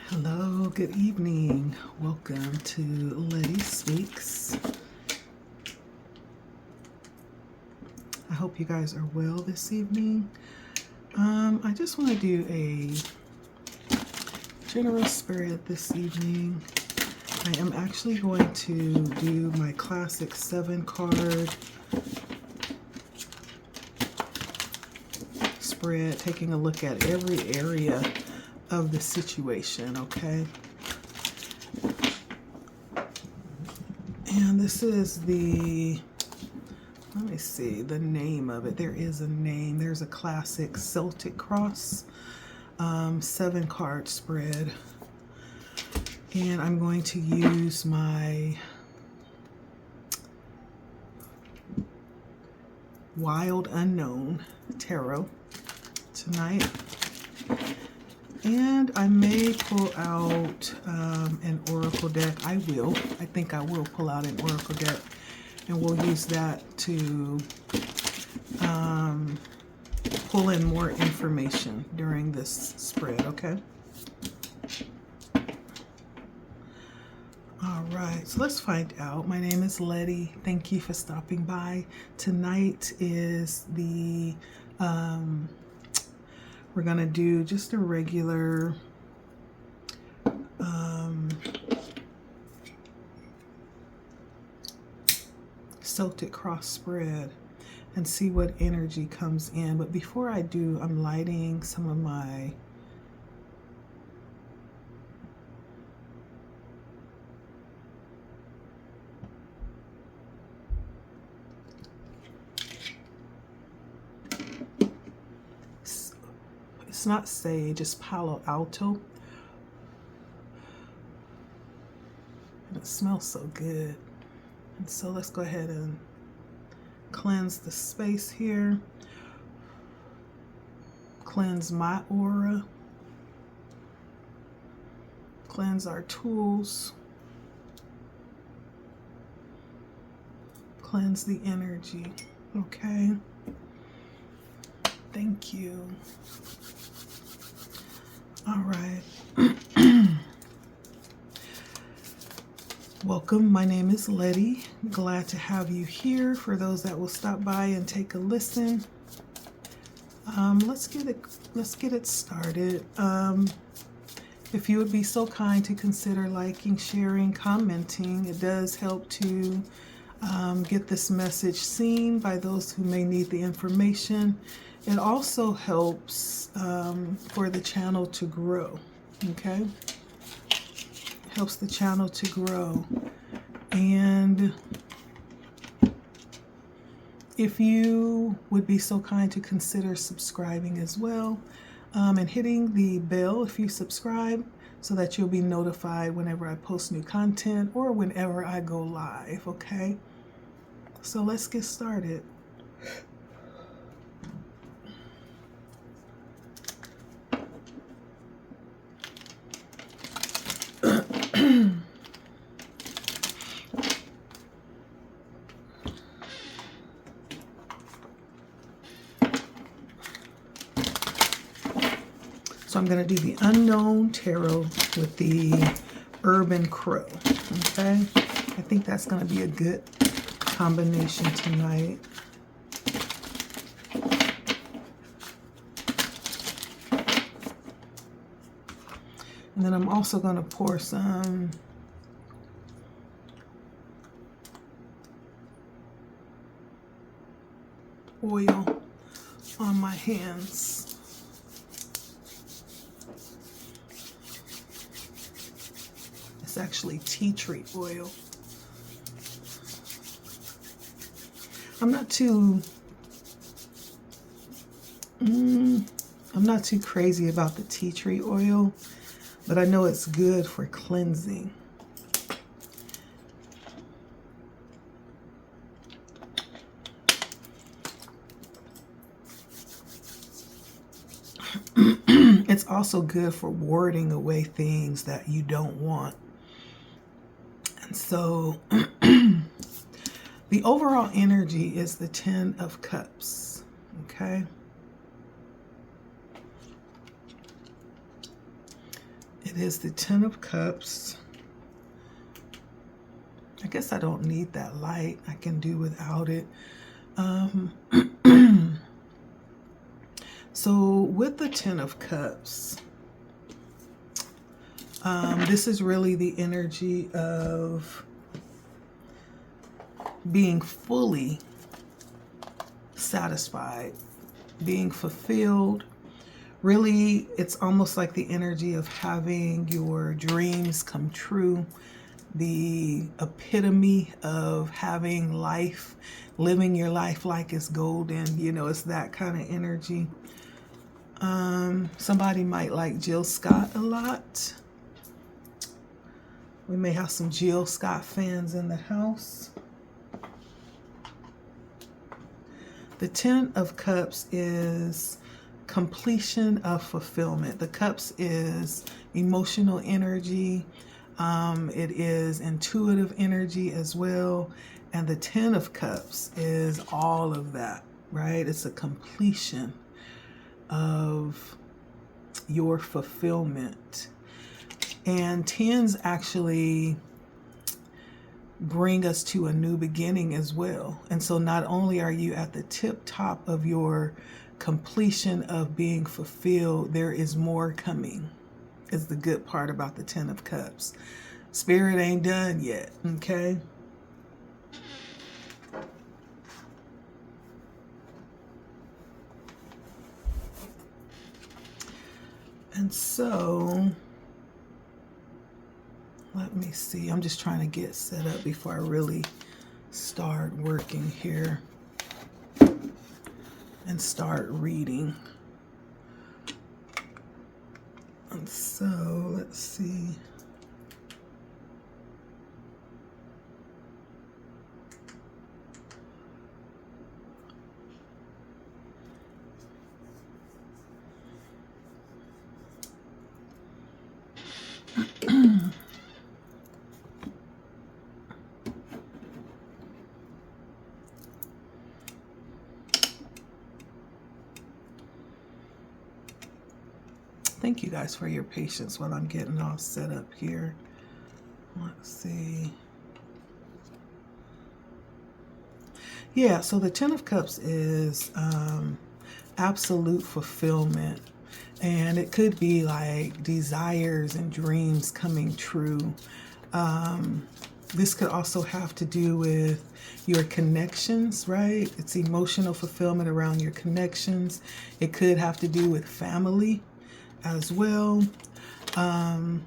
Hello, good evening. Welcome to LettiSpeaks. I hope you guys are well this evening. I just want to do a general spirit this evening. I am actually going to do my classic 7-card spread, taking a look at every area of the situation, okay? And this is the, let me see, the name of it. There is a name. There's a classic Celtic cross 7-card spread. And I'm going to use my Wild Unknown Tarot tonight. And I may pull out an oracle deck. I think I will pull out an oracle deck, and we'll use that to pull in more information during this spread, okay? All right, so let's find out. My name is Letty. Thank you for stopping by. Tonight is the we're gonna do just a regular Celtic cross spread and see what energy comes in. But before I do, I'm lighting some of my it's not sage, it's Palo Alto. And it smells so good. And so let's go ahead and cleanse the space here. Cleanse my aura. Cleanse our tools. Cleanse the energy. Okay. Thank you. All right. Welcome. My name is Letty. Glad to have you here. For those that will stop by and take a listen, let's get it started. If you would be so kind to consider liking, sharing, commenting, it does help to get this message seen by those who may need the information. It also helps for the channel to grow, okay? Helps the channel to grow. And if you would be so kind to consider subscribing as well, and hitting the bell if you subscribe, so that you'll be notified whenever I post new content or whenever I go live, okay? So let's get started. So I'm going to do the Unknown Tarot with the Urban Crow, okay? I think that's going to be a good combination tonight. And then I'm also going to pour some oil on my hands. It's actually tea tree oil. I'm not too crazy about the tea tree oil, but I know it's good for cleansing. It's also good for warding away things that you don't want. And so the overall energy is the 10 of Cups, okay? It is the Ten of Cups. I guess I don't need that light. I can do without it. So with the Ten of Cups, this is really the energy of being fully satisfied, being fulfilled. Really, it's almost like the energy of having your dreams come true, the epitome of having life, living your life like it's golden. You know, it's that kind of energy. Somebody might like Jill Scott a lot. We may have some Jill Scott fans in the house. The Ten of Cups is completion of fulfillment. The Cups is emotional energy. It is intuitive energy as well. And the Ten of Cups is all of that, right? It's a completion of your fulfillment. And tens actually bring us to a new beginning as well. And so not only are you at the tip top of your completion of being fulfilled, there is more coming, is the good part about the Ten of Cups. Spirit ain't done yet, okay? And so, let me see. I'm just trying to get set up before I really start working here and start reading. And so, let's see. Thank you guys for your patience while I'm getting all set up here. Let's see. Yeah, so the Ten of Cups is absolute fulfillment. And it could be like desires and dreams coming true. This could also have to do with your connections, right? It's emotional fulfillment around your connections. It could have to do with family as well. And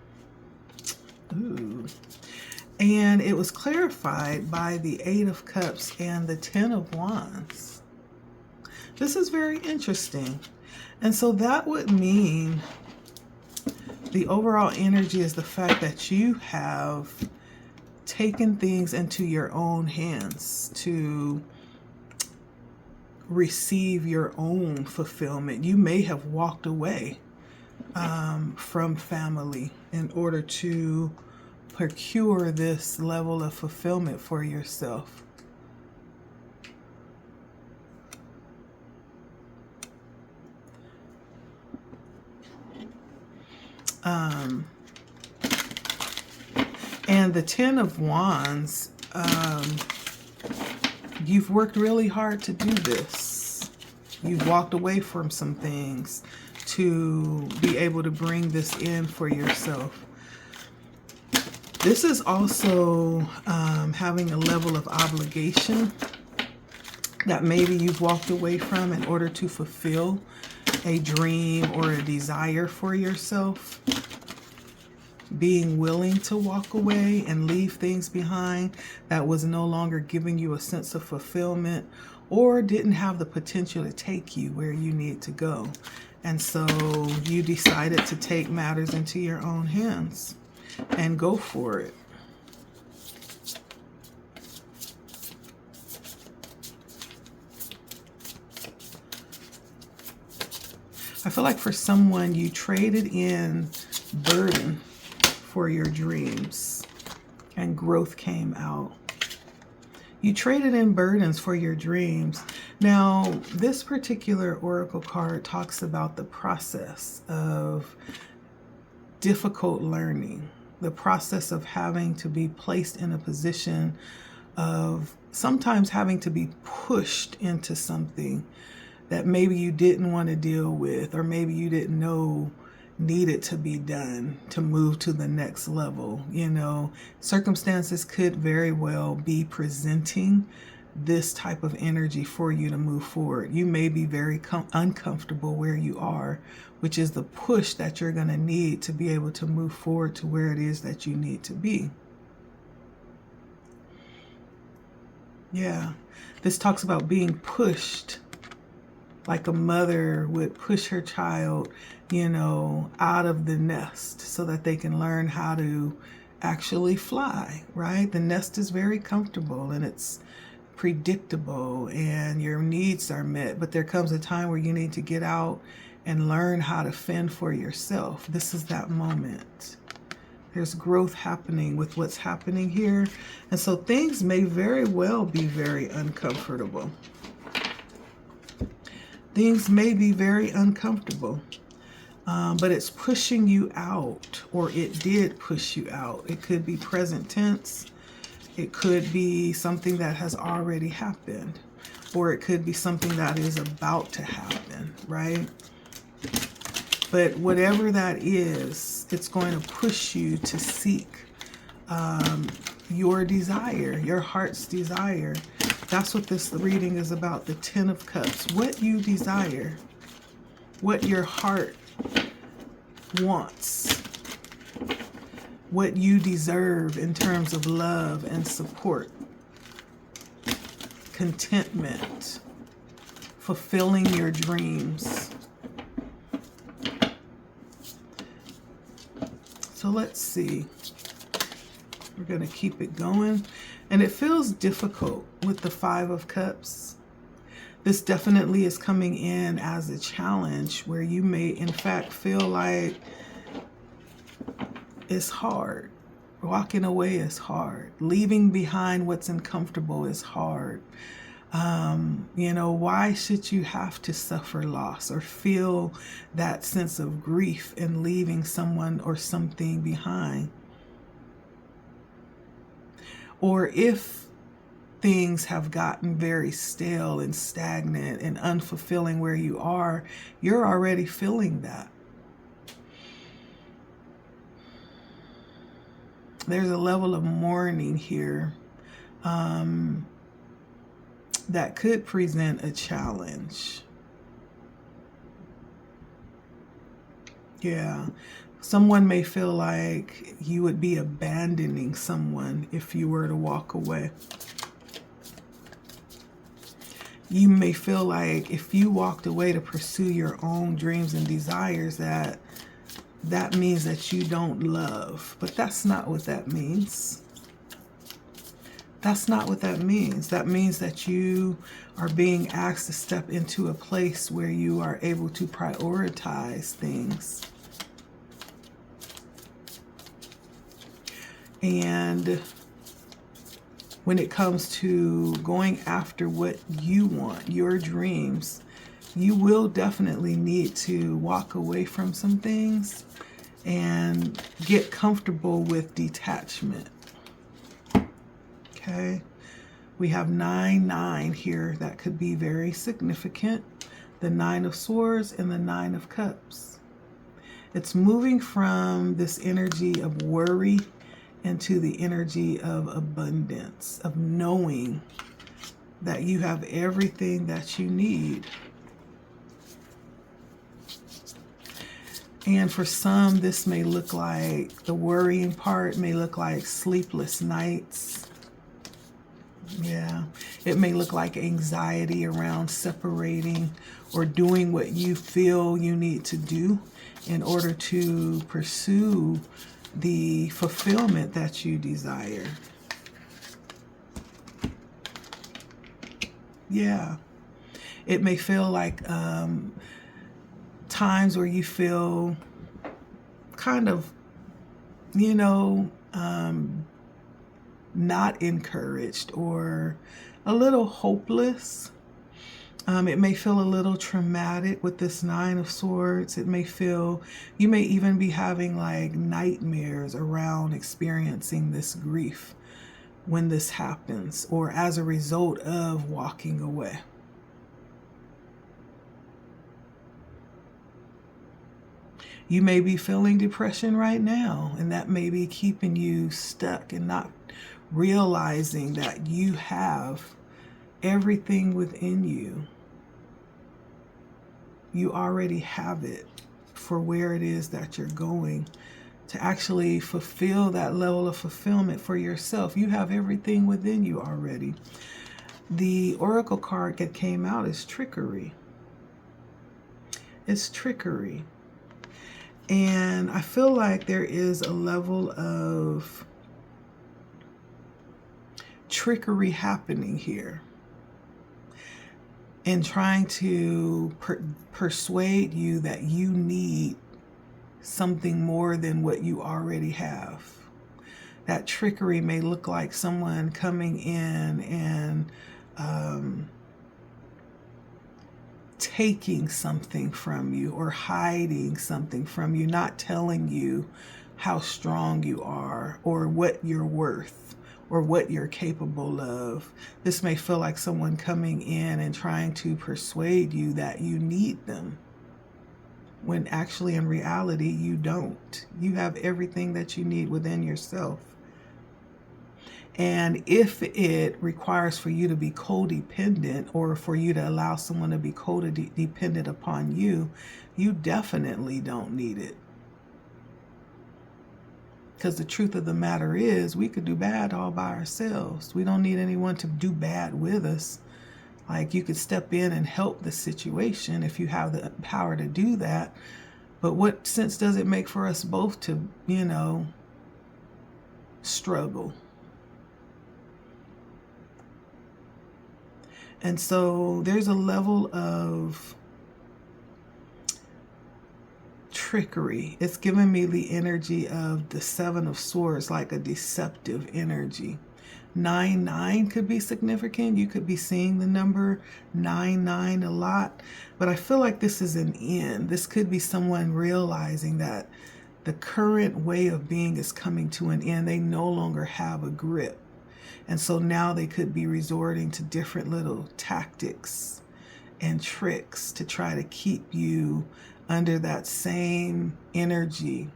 it was clarified by the Eight of Cups and the Ten of Wands. This is very interesting. And so that would mean the overall energy is the fact that you have taken things into your own hands to receive your own fulfillment. You may have walked away from family in order to procure this level of fulfillment for yourself. And the Ten of Wands, you've worked really hard to do this. You've walked away from some things to be able to bring this in for yourself. This is also having a level of obligation that maybe you've walked away from in order to fulfill a dream or a desire for yourself. Being willing to walk away and leave things behind that was no longer giving you a sense of fulfillment or didn't have the potential to take you where you need to go. And so you decided to take matters into your own hands and go for it. I feel like for someone, you traded in burden for your dreams and growth came out. You traded in burdens for your dreams. Now, this particular oracle card talks about the process of difficult learning, the process of having to be placed in a position of sometimes having to be pushed into something that maybe you didn't want to deal with, or maybe you didn't know needed to be done to move to the next level. You know, circumstances could very well be presenting this type of energy for you to move forward. You may be very uncomfortable where you are, which is the push that you're going to need to be able to move forward to where it is that you need to be. Yeah, this talks about being pushed, like a mother would push her child, you know, out of the nest so that they can learn how to actually fly, right? The nest is very comfortable and it's predictable and your needs are met, but there comes a time where you need to get out and learn how to fend for yourself. This is that moment. There's growth happening with what's happening here. And so things may very well be very uncomfortable. Things may be very uncomfortable, but it's pushing you out, or it did push you out. It could be present tense. It could be something that has already happened, or it could be something that is about to happen, right? But whatever that is, it's going to push you to seek your desire, your heart's desire. That's what this reading is about, the Ten of Cups. What you desire, what your heart wants, what you deserve in terms of love and support, contentment, fulfilling your dreams. So let's see. We're going to keep it going. And it feels difficult with the Five of Cups. This definitely is coming in as a challenge where you may, in fact, feel like it's hard. Walking away is hard. Leaving behind what's uncomfortable is hard. You know, why should you have to suffer loss or feel that sense of grief in leaving someone or something behind? Or if things have gotten very stale and stagnant and unfulfilling where you are, you're already feeling that. There's a level of mourning here that could present a challenge. Yeah. Someone may feel like you would be abandoning someone if you were to walk away. You may feel like if you walked away to pursue your own dreams and desires, that means that you don't love. But that's not what that means. That's not what that means. That means that you are being asked to step into a place where you are able to prioritize things. And when it comes to going after what you want, your dreams, you will definitely need to walk away from some things and get comfortable with detachment. Okay, we have 9-9 here. That could be very significant. The Nine of Swords and the Nine of Cups. It's moving from this energy of worry into the energy of abundance, of knowing that you have everything that you need. And for some, this may look like, the worrying part may look like sleepless nights. Yeah, it may look like anxiety around separating or doing what you feel you need to do in order to pursue the fulfillment that you desire. Yeah, it may feel like times where you feel kind of, you know, not encouraged or a little hopeless. It may feel a little traumatic with this Nine of Swords. It may feel, you may even be having like nightmares around experiencing this grief when this happens, or as a result of walking away. You may be feeling depression right now, and that may be keeping you stuck and not realizing that you have everything within you. You already have it for where it is that you're going to actually fulfill that level of fulfillment for yourself. You have everything within you already. The oracle card that came out is trickery. It's trickery. And I feel like there is a level of trickery happening here in trying to persuade you that you need something more than what you already have. That trickery may look like someone coming in and taking something from you, or hiding something from you, not telling you how strong you are, or what you're worth, or what you're capable of. This may feel like someone coming in and trying to persuade you that you need them, when actually in reality you don't. You have everything that you need within yourself. And if it requires for you to be codependent, or for you to allow someone to be codependent upon you, you definitely don't need it. Because the truth of the matter is, we could do bad all by ourselves. We don't need anyone to do bad with us. Like, you could step in and help the situation if you have the power to do that. But what sense does it make for us both to, struggle? And so there's a level of trickery. It's giving me the energy of the Seven of Swords, like a deceptive energy. 9-9 could be significant. You could be seeing the number 9-9 a lot. But I feel like this is an end. This could be someone realizing that the current way of being is coming to an end. They no longer have a grip. And so now they could be resorting to different little tactics and tricks to try to keep you under that same energy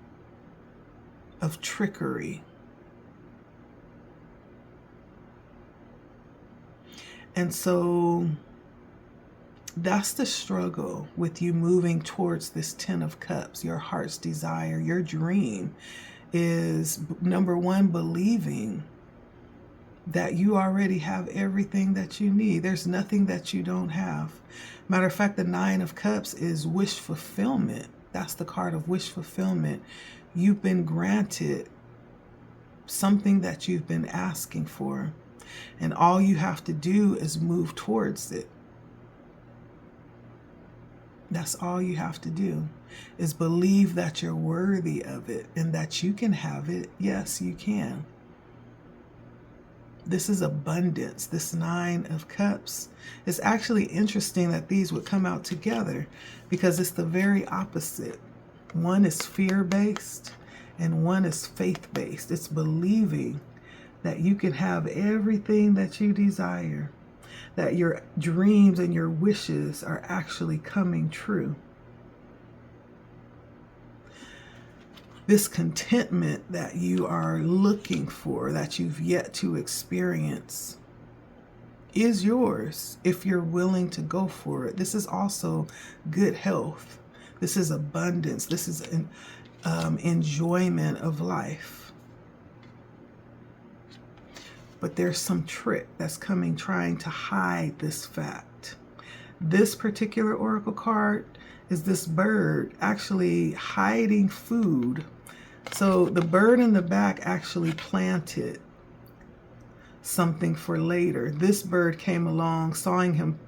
of trickery. And so that's the struggle with you moving towards this 10 of Cups. Your heart's desire, your dream is, number one, believing that you already have everything that you need. There's nothing that you don't have. Matter of fact, the 9 of Cups is wish fulfillment. That's the card of wish fulfillment. You've been granted something that you've been asking for, and all you have to do is move towards it. That's all you have to do, is believe that you're worthy of it and that you can have it. Yes, you can. This is abundance. This 9 of Cups. It's actually interesting that these would come out together, because it's the very opposite. One is fear-based and one is faith-based. It's believing that you can have everything that you desire, that your dreams and your wishes are actually coming true. This contentment that you are looking for, that you've yet to experience, is yours if you're willing to go for it. This is also good health. This is abundance. This is an enjoyment of life. But there's some trick that's coming, trying to hide this fact. This particular oracle card is this bird actually hiding food. So the bird in the back actually planted something for later. This bird came along, saw him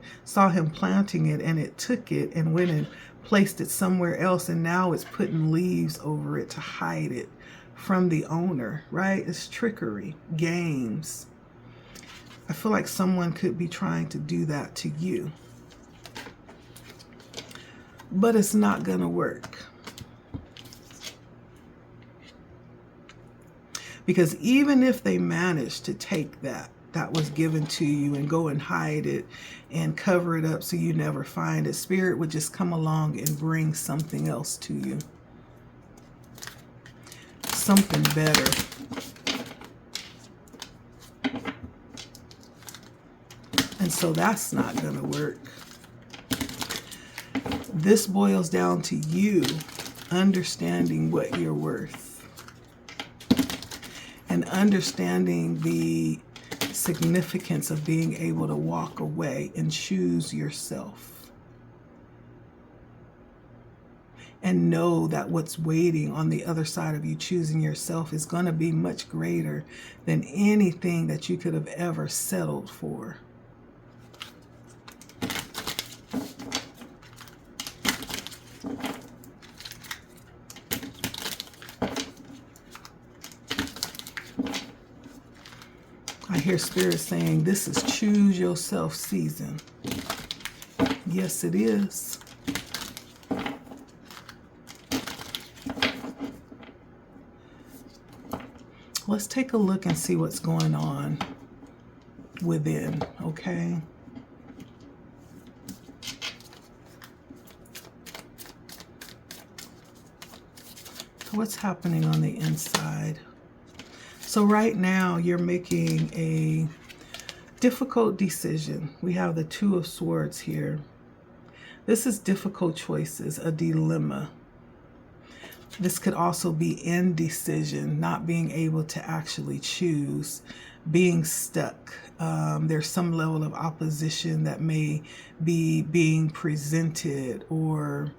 planting it, and it took it and went and placed it somewhere else, and now it's putting leaves over it to hide it from the owner, right? It's trickery, games. I feel like someone could be trying to do that to you. but it's not going to work. Because even if they manage to take that was given to you and go and hide it and cover it up so you never find it, Spirit would just come along and bring something else to you. Something better. And so that's not going to work. This boils down to you understanding what you're worth and understanding the significance of being able to walk away and choose yourself. And know that what's waiting on the other side of you choosing yourself is going to be much greater than anything that you could have ever settled for. I hear Spirit saying this is choose yourself season. Yes, it is. Let's take a look and see what's going on within, okay? What's happening on the inside? So right now you're making a difficult decision. We have the Two of Swords here. This is difficult choices, a dilemma. This could also be indecision, not being able to actually choose, being stuck. There's some level of opposition that may be being presented, or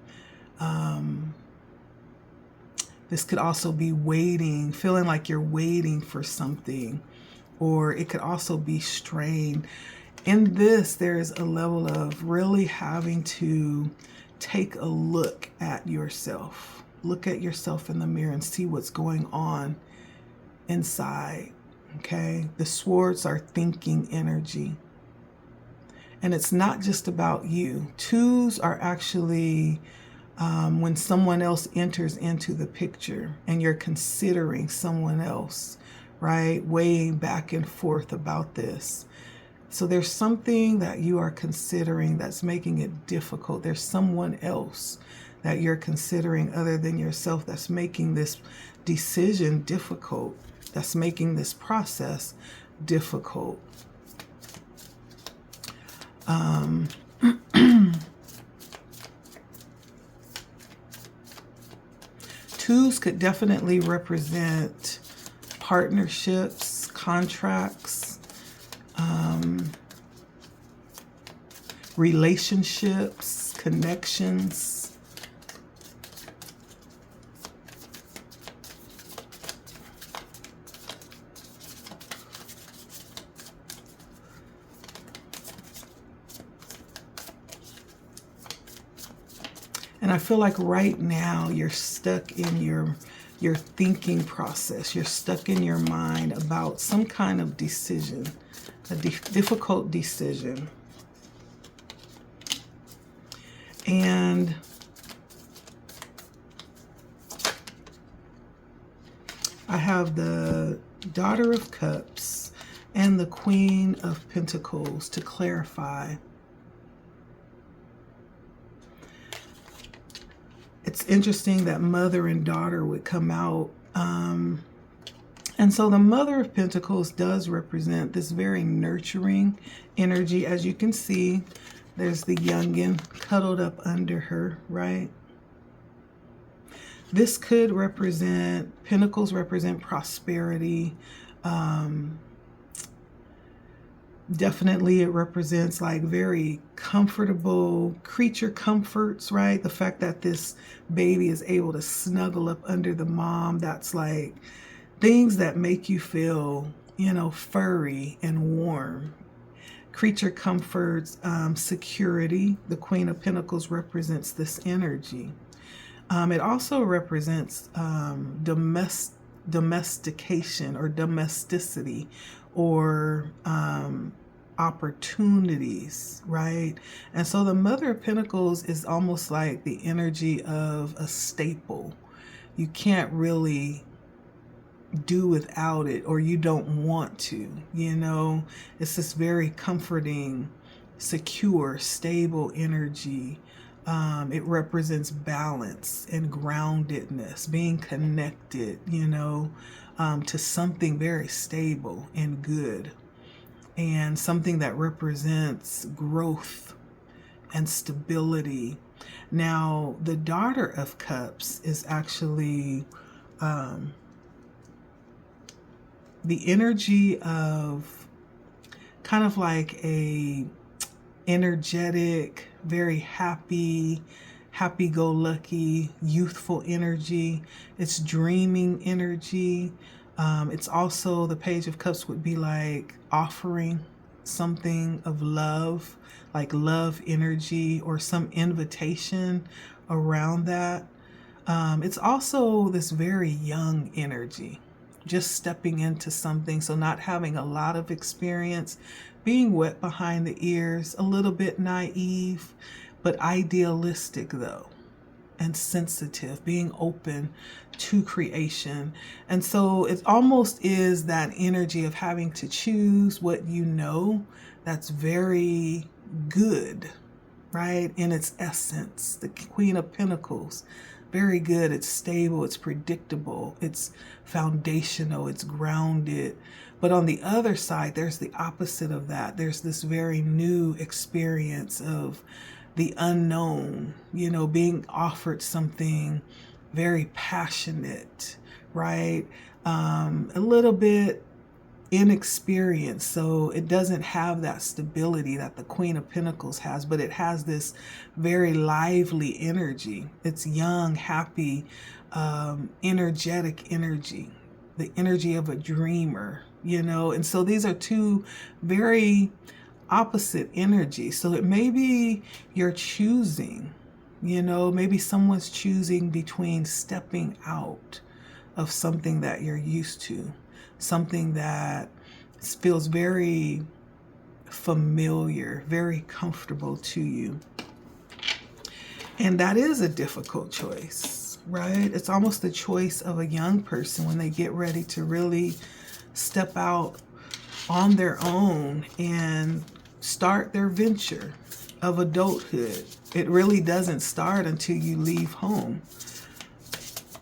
this could also be waiting, feeling like you're waiting for something, or it could also be strain. In this, there's a level of really having to take a look at yourself. Look at yourself in the mirror and see what's going on inside, okay? The swords are thinking energy. And it's not just about you. Twos are actually when someone else enters into the picture and you're considering someone else, right? Weighing back and forth about this. So there's something that you are considering that's making it difficult. There's someone else that you're considering other than yourself that's making this decision difficult, that's making this process difficult. Twos could definitely represent partnerships, contracts, relationships, connections. And I feel like right now you're stuck in your thinking process. You're stuck in your mind about some kind of decision, a difficult decision. And I have the Daughter of Cups and the Queen of Pentacles to clarify. It's interesting that mother and daughter would come out. And so the Mother of Pentacles does represent this very nurturing energy. As you can see, there's the youngin cuddled up under her, right? This could represent, Pentacles represent prosperity. Definitely it represents like very comfortable creature comforts, right? The fact that this baby is able to snuggle up under the mom, that's like things that make you feel, you know, furry and warm. Creature comforts, security. The Queen of Pentacles represents this energy. It also represents domestication or domesticity, or opportunities, right? And so the Mother of Pentacles is almost like the energy of a staple. You can't really do without it, or you don't want to, you know. It's this very comforting, secure, stable energy. It represents balance and groundedness, being connected, you know, to something very stable and good, and something that represents growth and stability. Now, the Daughter of Cups is actually the energy of kind of like a energetic, very happy, happy-go-lucky, youthful energy. It's dreaming energy. It's also, the Page of Cups would be like offering something of love, like love energy, or some invitation around that. It's also this very young energy, just stepping into something, so not having a lot of experience, being wet behind the ears, a little bit naive, but idealistic though, and sensitive, being open to creation. And so it almost is that energy of having to choose what you know that's very good, right? In its essence, the Queen of Pentacles, very good. It's stable, it's predictable, it's foundational, it's grounded. But on the other side, there's the opposite of that. There's this very new experience of the unknown, you know, being offered something very passionate, right? A little bit inexperienced, so it doesn't have that stability that the Queen of Pentacles has, but it has this very lively energy. It's young, happy, energetic energy, the energy of a dreamer, you know. And so these are two very opposite energies. So it may be you're choosing, you know, maybe someone's choosing between stepping out of something that you're used to, something that feels very familiar, very comfortable to you. And that is a difficult choice, right? It's almost the choice of a young person when they get ready to really step out on their own and start their venture of adulthood. It really doesn't start until you leave home.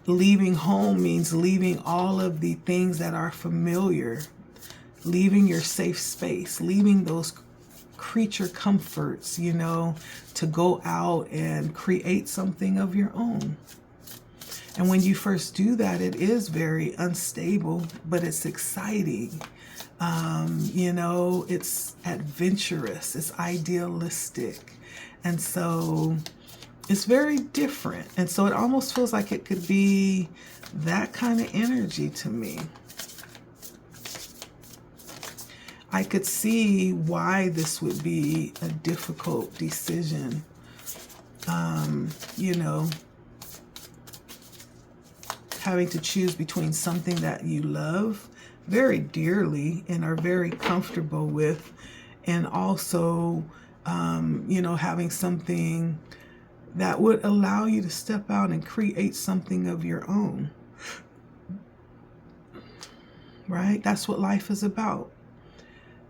Leaving home means leaving all of the things that are familiar, leaving your safe space, leaving those creature comforts, you know, to go out and create something of your own. And when you first do that, it is very unstable, but it's exciting. You know, it's adventurous, it's idealistic. And so it's very different. And so it almost feels like it could be that kind of energy to me. I could see why this would be a difficult decision. You know, having to choose between something that you love very dearly and are very comfortable with, and also, you know, having something that would allow you to step out and create something of your own, right? That's what life is about.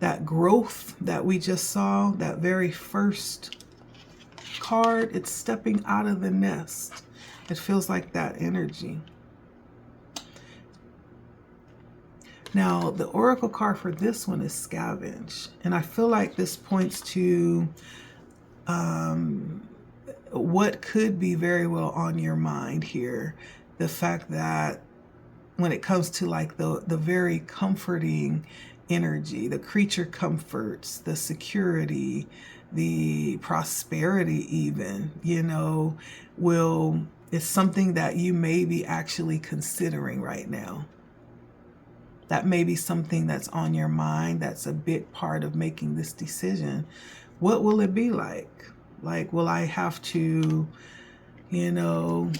That growth that we just saw, that very first card, it's stepping out of the nest. It feels like that energy. Now, the oracle card for this one is Scavenge. And I feel like this points to what could be very well on your mind here. The fact that when it comes to like the very comforting energy, the creature comforts, the security, the prosperity even, you know, is something that you may be actually considering right now. That may be something that's on your mind, that's a big part of making this decision. What will it be like? Like, will I have to, you know,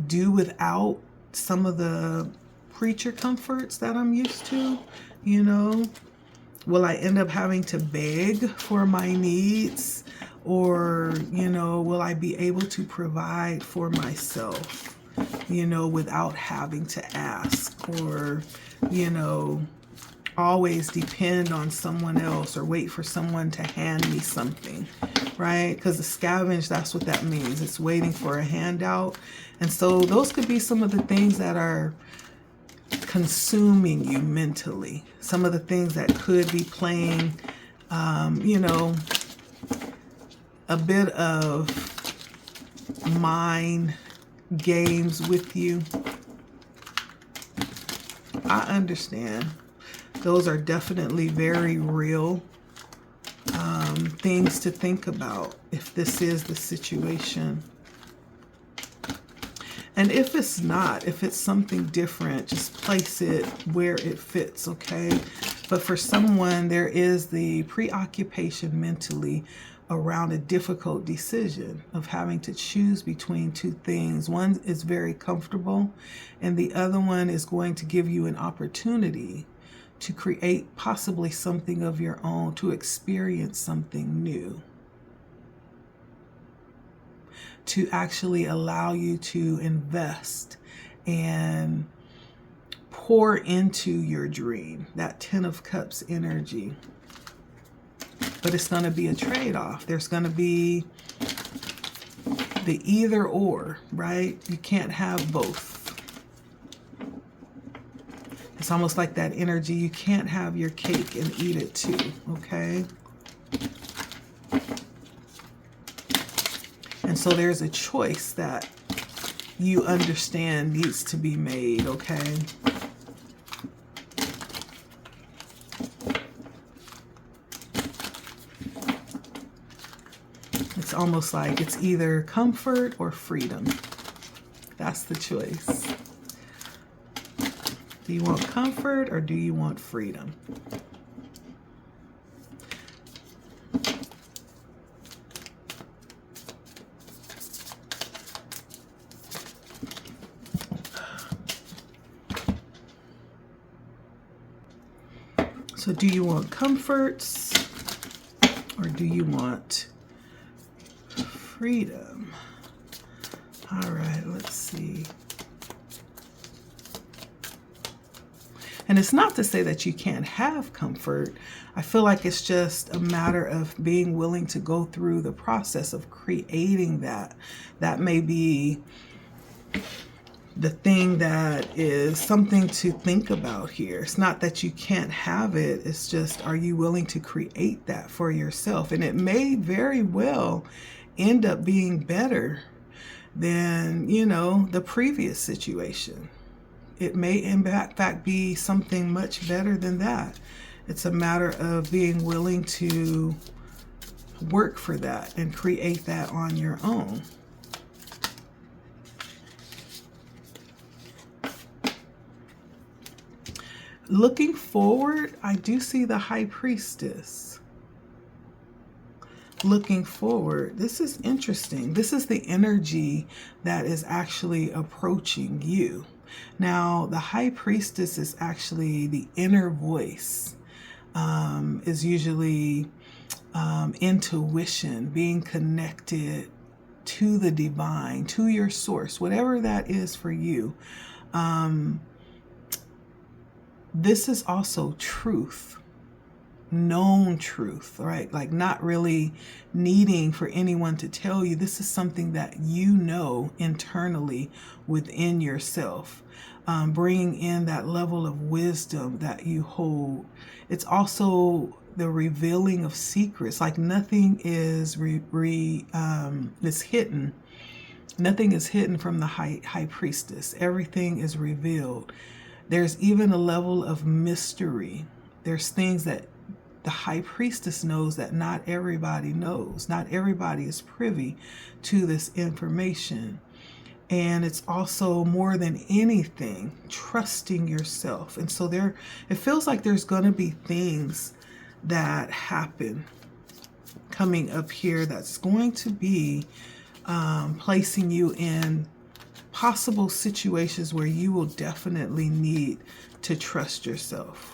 do without some of the creature comforts that I'm used to, you know? Will I end up having to beg for my needs? Or, will I be able to provide for myself, without having to ask, or, always depend on someone else or wait for someone to hand me something, right? Because the scavenge, that's what that means. It's waiting for a handout. And so those could be some of the things that are consuming you mentally. Some of the things that could be playing, a bit of mind games with you. I understand. Those are definitely very real things to think about if this is the situation. And if it's not, if it's something different, just place it where it fits, okay? But for someone, there is the preoccupation mentally around a difficult decision of having to choose between two things. One is very comfortable, and the other one is going to give you an opportunity to create possibly something of your own, to experience something new, to actually allow you to invest and pour into your dream, that 10 of Cups energy. But it's going to be a trade-off. There's going to be the either or, right? You can't have both. It's almost like that energy. You can't have your cake and eat it too, okay? And so there's a choice that you understand needs to be made, okay? It's almost like it's either comfort or freedom. That's the choice. Do you want comfort or do you want freedom? So do you want comforts or do you want freedom? All right, let's see. And it's not to say that you can't have comfort. I feel like it's just a matter of being willing to go through the process of creating that. That may be the thing that is something to think about here. It's not that you can't have it. It's just, are you willing to create that for yourself? And it may very well end up being better than, the previous situation. It may in fact be something much better than that. It's a matter of being willing to work for that and create that on your own. Looking forward, I do see the High Priestess. Looking forward, this is interesting. This is the energy that is actually approaching you. Now, the High Priestess is actually the inner voice, is usually intuition, being connected to the divine, to your source, whatever that is for you. This is also truth, known truth, right? Like not really needing for anyone to tell you. This is something that you know internally within yourself, bringing in that level of wisdom that you hold. It's also the revealing of secrets. Like nothing is is hidden. Nothing is hidden from the high priestess. Everything is revealed. There's even a level of mystery. There's things that the High Priestess knows that not everybody knows. Not everybody is privy to this information. And it's also, more than anything, trusting yourself. And so it feels like there's going to be things that happen coming up here that's going to be placing you in possible situations where you will definitely need to trust yourself.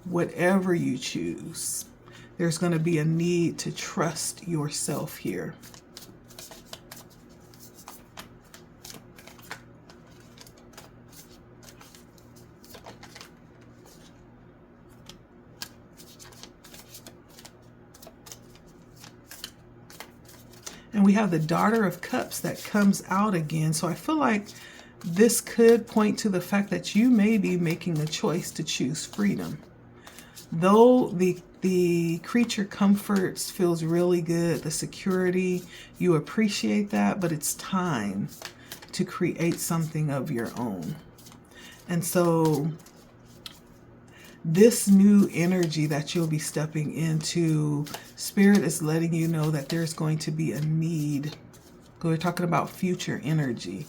whatever you choose, there's going to be a need to trust yourself here. And we have the Daughter of Cups that comes out again. So I feel like this could point to the fact that you may be making a choice to choose freedom. Though the creature comforts feels really good, the security, you appreciate that, but it's time to create something of your own. And so this new energy that you'll be stepping into, Spirit is letting you know that there's going to be a need. We're talking about future energy.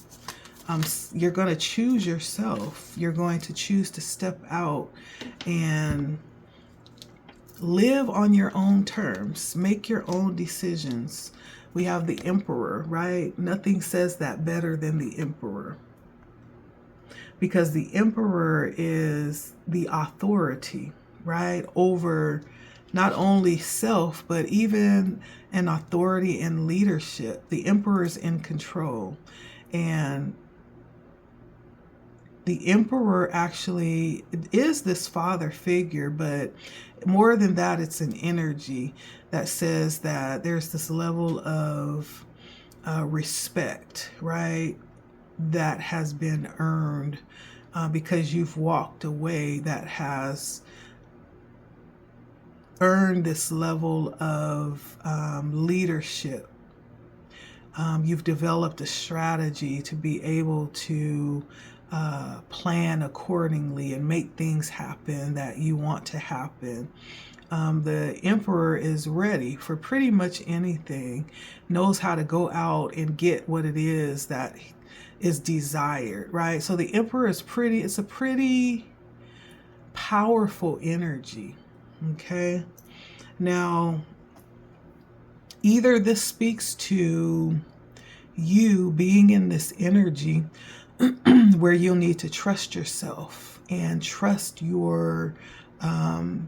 You're going to choose yourself. You're going to choose to step out and live on your own terms. Make your own decisions. We have the Emperor, right? Nothing says that better than the Emperor. Because the Emperor is the authority, right? Over not only self, but even an authority and leadership. The Emperor is in control. And the Emperor actually is this father figure, but more than that, it's an energy that says that there's this level of respect, right? That has been earned because you've walked away, that has earned this level of leadership. You've developed a strategy to be able to plan accordingly and make things happen that you want to happen. The Emperor is ready for pretty much anything, knows how to go out and get what it is that is desired, right? So the Emperor is it's a pretty powerful energy, okay? Now, either this speaks to you being in this energy where you'll need to trust yourself and trust your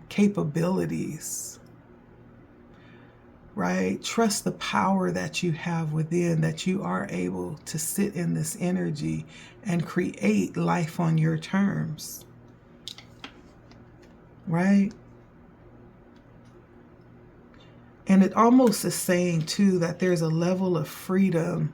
capabilities, right? Trust the power that you have within, that you are able to sit in this energy and create life on your terms, right? And it almost is saying too that there's a level of freedom,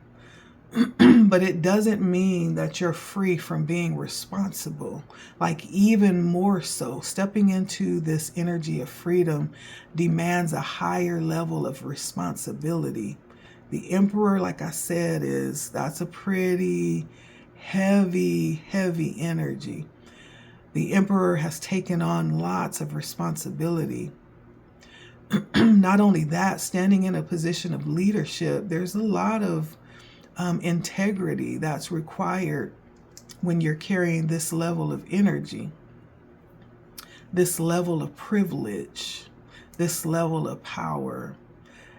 but it doesn't mean that you're free from being responsible. Like, even more so, stepping into this energy of freedom demands a higher level of responsibility. The Emperor, like I said, that's a pretty heavy energy. The Emperor has taken on lots of responsibility. Not only that, standing in a position of leadership, there's a lot of integrity that's required when you're carrying this level of energy, this level of privilege, this level of power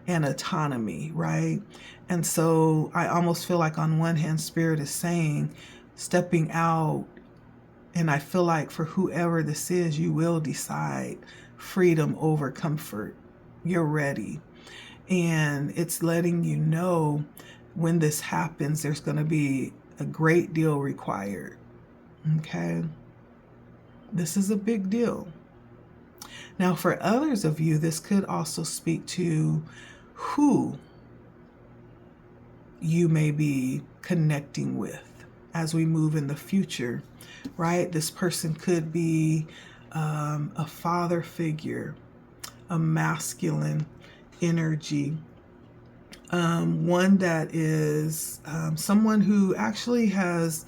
and autonomy, right? And so I almost feel like on one hand, Spirit is saying, stepping out, and I feel like for whoever this is, you will decide freedom over comfort. You're ready. And it's letting you know when this happens, there's going to be a great deal required. Okay? This is a big deal. Now, for others of you, this could also speak to who you may be connecting with as we move in the future, right? This person could be a father figure, a masculine energy, one that is someone who actually has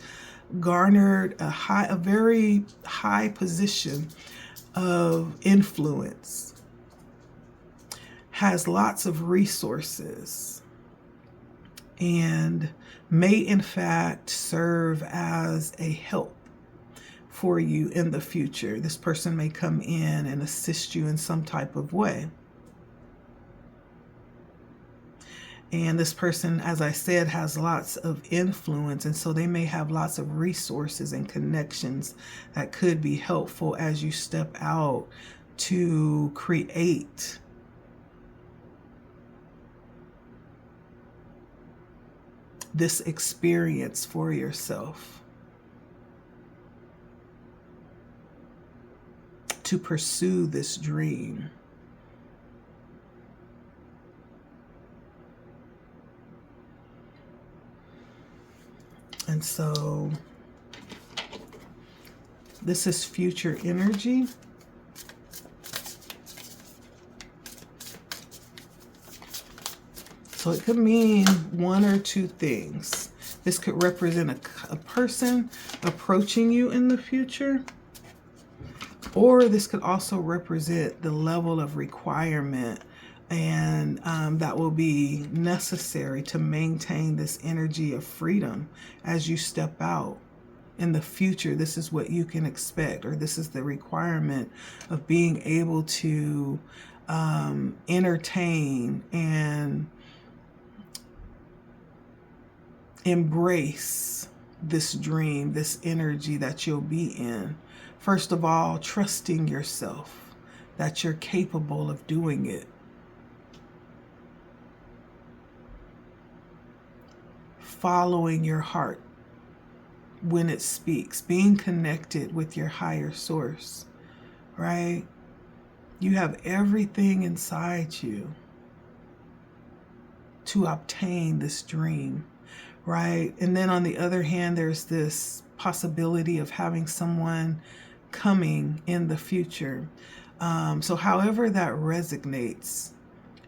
garnered a very high position of influence, has lots of resources, and may in fact serve as a help for you in the future. This person may come in and assist you in some type of way. And this person, as I said, has lots of influence, and so they may have lots of resources and connections that could be helpful as you step out to create this experience for yourself, to pursue this dream. And so this is future energy. So it could mean one or two things. This could represent a person approaching you in the future, or this could also represent the level of requirement and that will be necessary to maintain this energy of freedom as you step out in the future. This is what you can expect, or this is the requirement of being able to entertain and embrace this dream, this energy that you'll be in. First of all, trusting yourself that you're capable of doing it. Following your heart when it speaks, being connected with your higher source, right? You have everything inside you to obtain this dream, right? And then on the other hand, there's this possibility of having someone coming in the future. So however that resonates,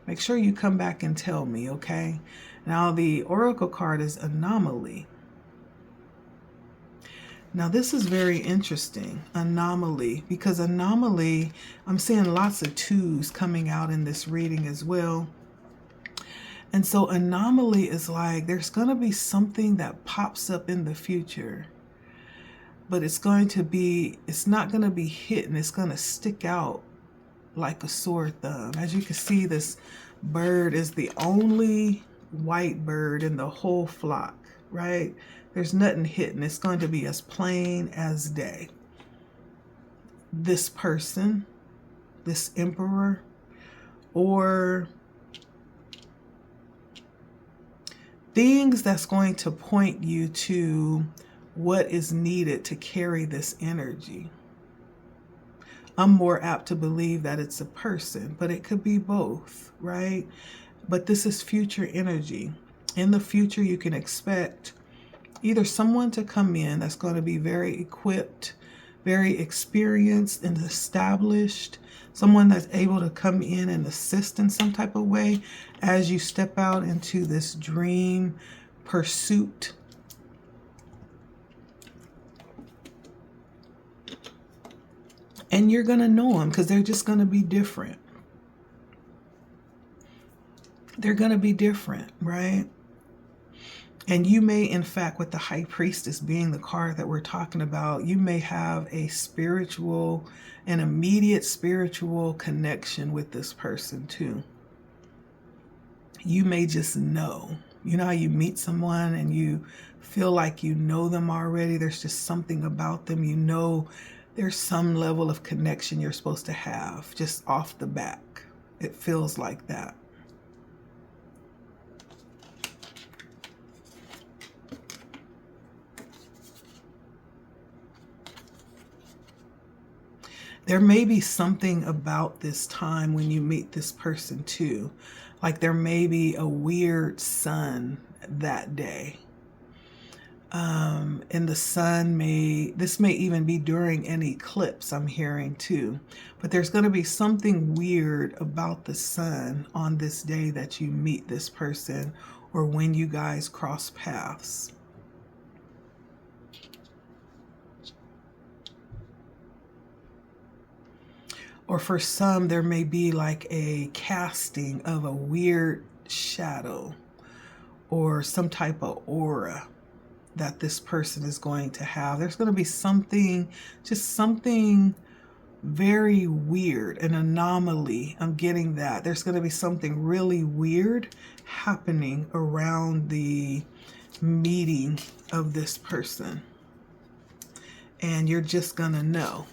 make sure you come back and tell me, okay? Now the oracle card is anomaly. Now this is very interesting, anomaly, because anomaly, I'm seeing lots of twos coming out in this reading as well. And so anomaly is like there's going to be something that pops up in the future, but it's not going to be hidden. It's going to stick out like a sore thumb. As you can see, this bird is the only white bird in the whole flock, right? There's nothing hidden. It's going to be as plain as day. This person, this emperor, or things that's going to point you to what is needed to carry this energy. I'm more apt to believe that it's a person, but it could be both, right? But this is future energy. In the future, you can expect either someone to come in that's going to be very equipped, very experienced and established, someone that's able to come in and assist in some type of way as you step out into this dream pursuit. And you're going to know them because they're just going to be different. They're going to be different, right? And you may, in fact, with the High Priestess being the card that we're talking about, you may have an immediate spiritual connection with this person too. You may just know. You know how you meet someone and you feel like you know them already? There's just something about them. You know there's some level of connection you're supposed to have just off the back. It feels like that. There may be something about this time when you meet this person too. Like there may be a weird sun that day. And the sun this may even be during an eclipse, I'm hearing too. But there's going to be something weird about the sun on this day that you meet this person or when you guys cross paths. Or for some, there may be like a casting of a weird shadow or some type of aura that this person is going to have. There's going to be something, just something very weird, an anomaly. I'm getting that. There's going to be something really weird happening around the meeting of this person. And you're just going to know.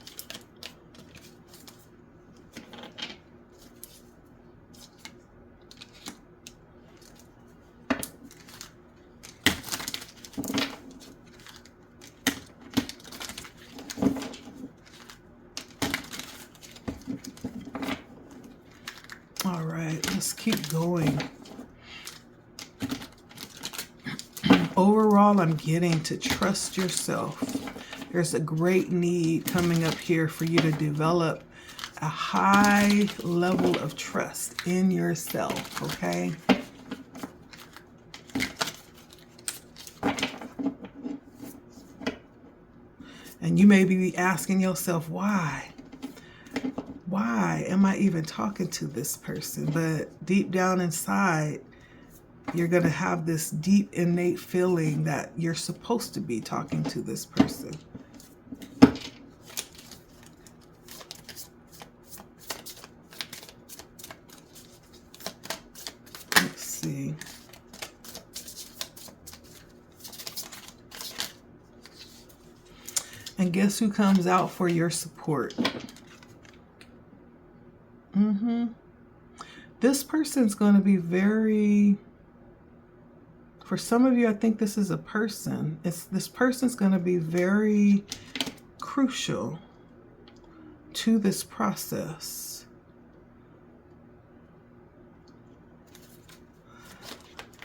All right, let's keep going. Overall, I'm getting to trust yourself. There's a great need coming up here for you to develop a high level of trust in yourself, okay? And you may be asking yourself, why? Why am I even talking to this person? But deep down inside, you're going to have this deep innate feeling that you're supposed to be talking to this person. Let's see. And guess who comes out for your support? This person's going to be very, for some of you, I think this is a person. This person's going to be very crucial to this process.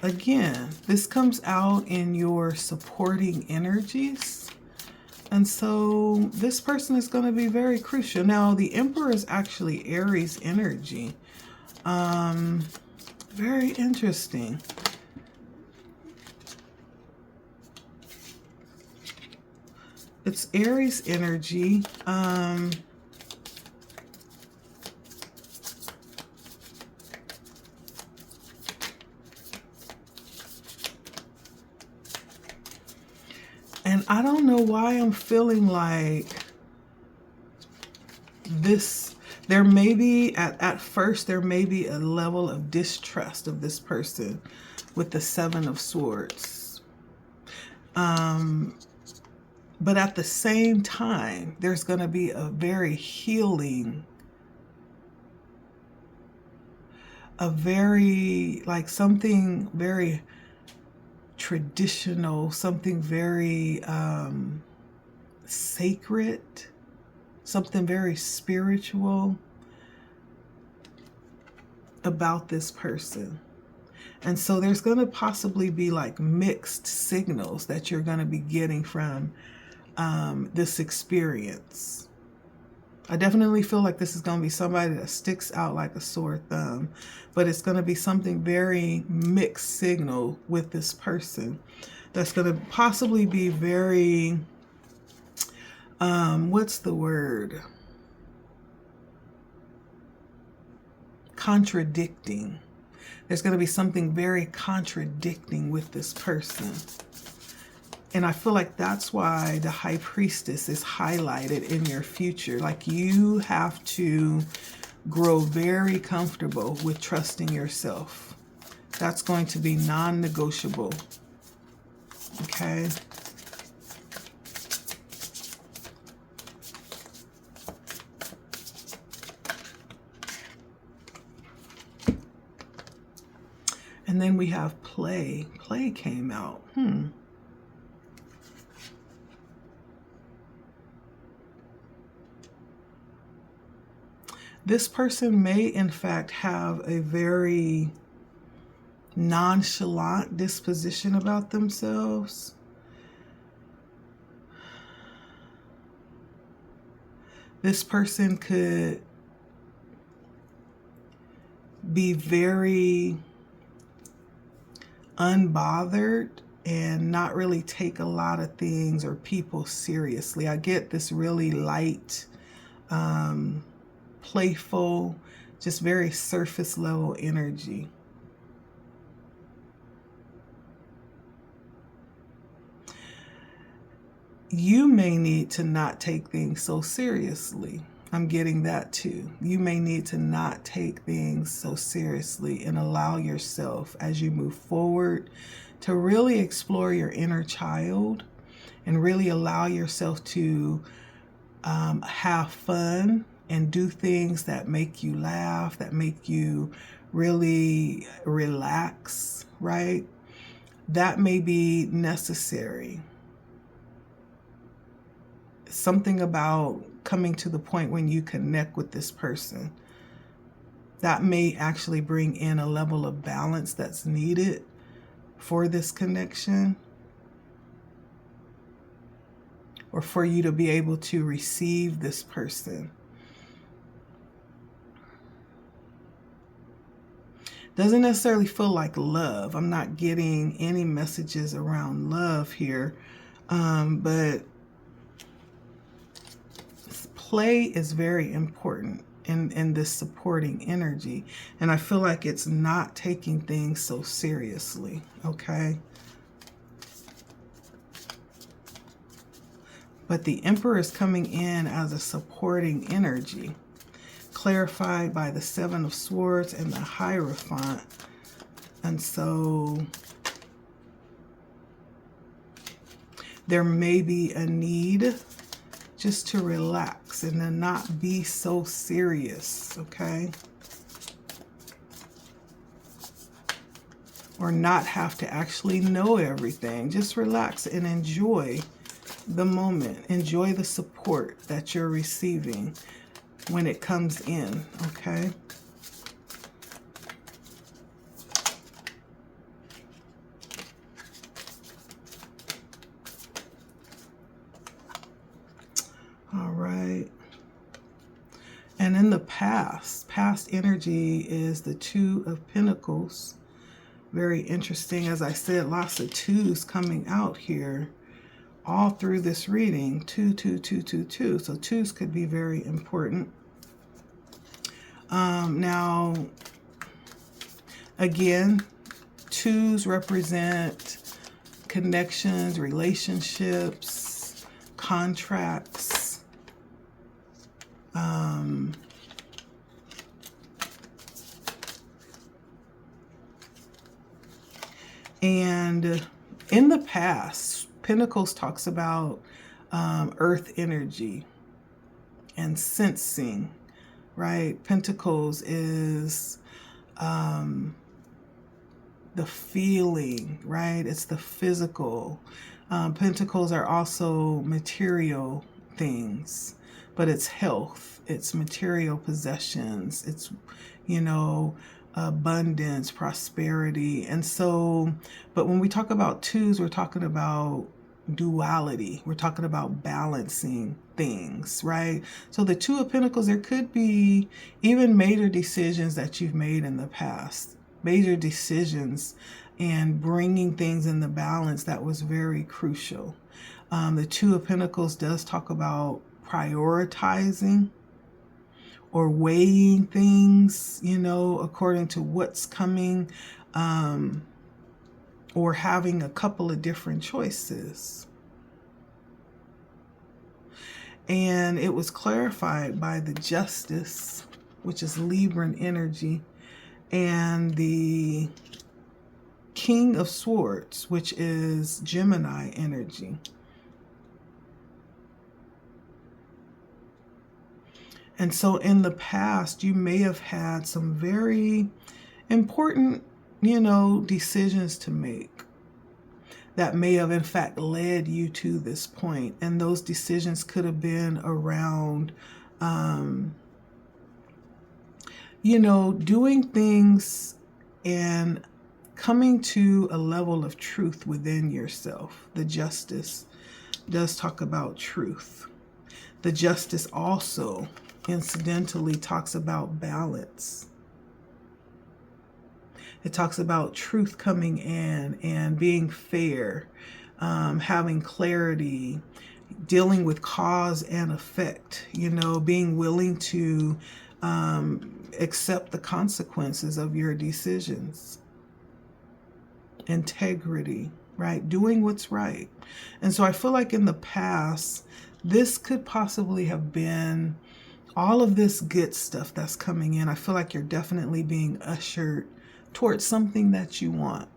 Again, this comes out in your supporting energies. And so this person is going to be very crucial. Now, the Emperor is actually Aries energy. Very interesting. It's Aries energy. And I don't know why I'm feeling like this. There may be, at first, there may be a level of distrust of this person with the Seven of Swords. But at the same time, there's going to be a very healing, a very, like something very traditional, something very sacred, something very spiritual about this person. And so there's going to possibly be like mixed signals that you're going to be getting from this experience. I definitely feel like this is going to be somebody that sticks out like a sore thumb, but it's going to be something very mixed signal with this person that's going to possibly be very, what's the word? Contradicting. There's going to be something very contradicting with this person. And I feel like that's why the High Priestess is highlighted in your future. Like you have to grow very comfortable with trusting yourself. That's going to be non-negotiable. Okay. And then we have play. Play came out. This person may, in fact, have a very nonchalant disposition about themselves. This person could be very unbothered and not really take a lot of things or people seriously. I get this really light, playful, just very surface level energy. You may need to not take things so seriously. I'm getting that too. You may need to not take things so seriously and allow yourself as you move forward to really explore your inner child and really allow yourself to have fun and do things that make you laugh, that make you really relax, right? That may be necessary. Something about coming to the point when you connect with this person, that may actually bring in a level of balance that's needed for this connection, or for you to be able to receive this person. Doesn't necessarily feel like love. I'm not getting any messages around love here, but play is very important in this supporting energy. And I feel like it's not taking things so seriously, okay? But the Emperor is coming in as a supporting energy, clarified by the Seven of Swords and the Hierophant. And so there may be a need just to relax and to not be so serious, okay? Or not have to actually know everything. Just relax and enjoy the moment. Enjoy the support that you're receiving when it comes in, okay? All right. And in the past energy is the Two of Pentacles. Very interesting. As I said, lots of twos coming out here all through this reading. 2, 2, 2, 2, 2. So twos could be very important. Now, again, twos represent connections, relationships, contracts. And in the past, Pentacles talks about earth energy and sensing, right? Pentacles is the feeling, right? It's the physical. Pentacles are also material things, but it's health, it's material possessions, it's, you know, abundance, prosperity. And so, but when we talk about twos, we're talking about duality. We're talking about balancing things, right? So the Two of Pentacles, there could be even major decisions that you've made in the past, major decisions, and bringing things in the balance that was very crucial. The Two of Pentacles does talk about prioritizing or weighing things, you know, according to what's coming, or having a couple of different choices. And it was clarified by the Justice, which is Libran energy, and the King of Swords, which is Gemini energy. And so in the past, you may have had some very important, you know, decisions to make that may have in fact led you to this point. And those decisions could have been around, you know, doing things and coming to a level of truth within yourself. The Justice does talk about truth. The Justice also incidentally talks about balance. It talks about truth coming in and being fair, having clarity, dealing with cause and effect, you know, being willing to accept the consequences of your decisions. Integrity, right? Doing what's right. And so I feel like in the past, this could possibly have been all of this good stuff that's coming in. I feel like you're definitely being ushered towards something that you want.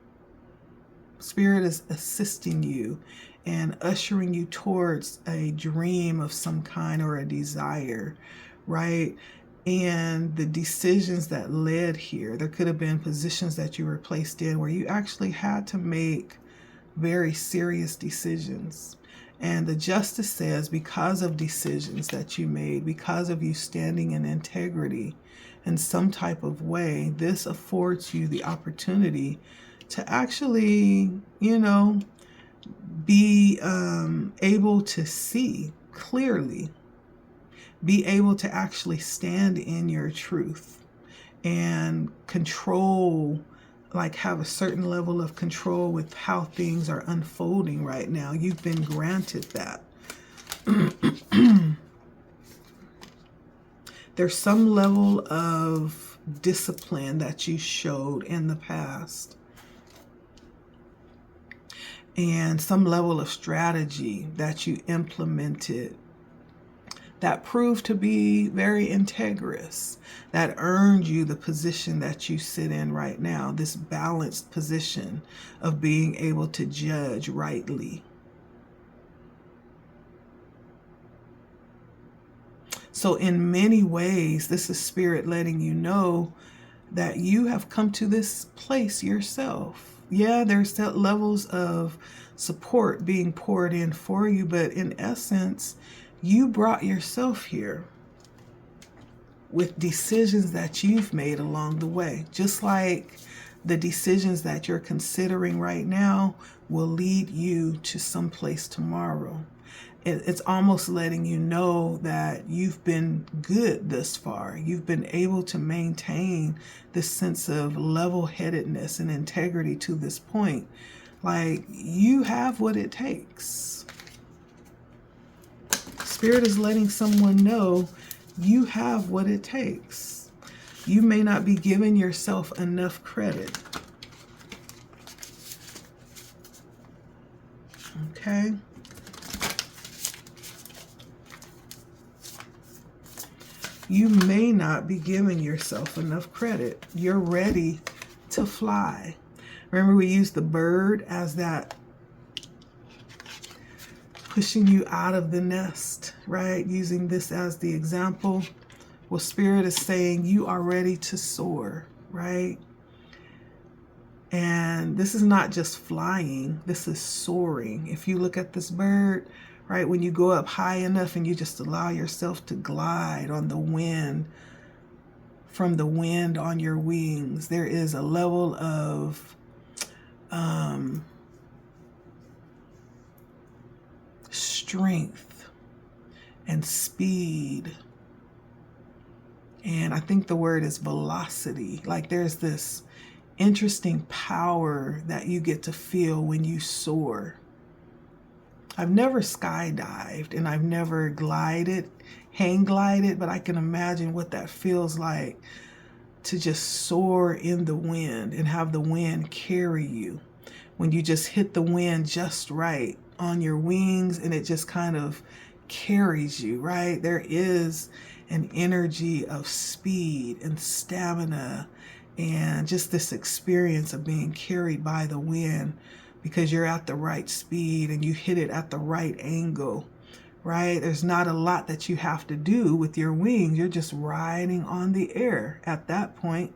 Spirit is assisting you and ushering you towards a dream of some kind or a desire, right? And the decisions that led here, there could have been positions that you were placed in where you actually had to make very serious decisions. And the justice says, because of decisions that you made, because of you standing in integrity in some type of way, this affords you the opportunity to actually, be able to see clearly, be able to actually stand in your truth and control, like have a certain level of control with how things are unfolding right now. You've been granted that. There's some level of discipline that you showed in the past, and some level of strategy that you implemented that proved to be very integrous, that earned you the position that you sit in right now, this balanced position of being able to judge rightly. So in many ways, this is Spirit letting you know that you have come to this place yourself. Yeah, there's that levels of support being poured in for you, but in essence, you brought yourself here with decisions that you've made along the way. Just like the decisions that you're considering right now will lead you to someplace tomorrow. It's almost letting you know that you've been good thus far. You've been able to maintain this sense of level-headedness and integrity to this point. Like, you have what it takes. Spirit is letting someone know you have what it takes. You may not be giving yourself enough credit. Okay? You may not be giving yourself enough credit. You're ready to fly. Remember, we used the bird as that pushing you out of the nest, right? Using this as the example. Well, Spirit is saying you are ready to soar, right? And this is not just flying, this is soaring. If you look at this bird, right, when you go up high enough and you just allow yourself to glide on the wind, from the wind on your wings, there is a level of strength and speed. And I think the word is velocity. Like, there's this interesting power that you get to feel when you soar. I've never skydived and I've never hang glided, but I can imagine what that feels like to just soar in the wind and have the wind carry you. When you just hit the wind just right on your wings and it just kind of carries you, right? There is an energy of speed and stamina and just this experience of being carried by the wind, because you're at the right speed and you hit it at the right angle, right? There's not a lot that you have to do with your wings. You're just riding on the air at that point.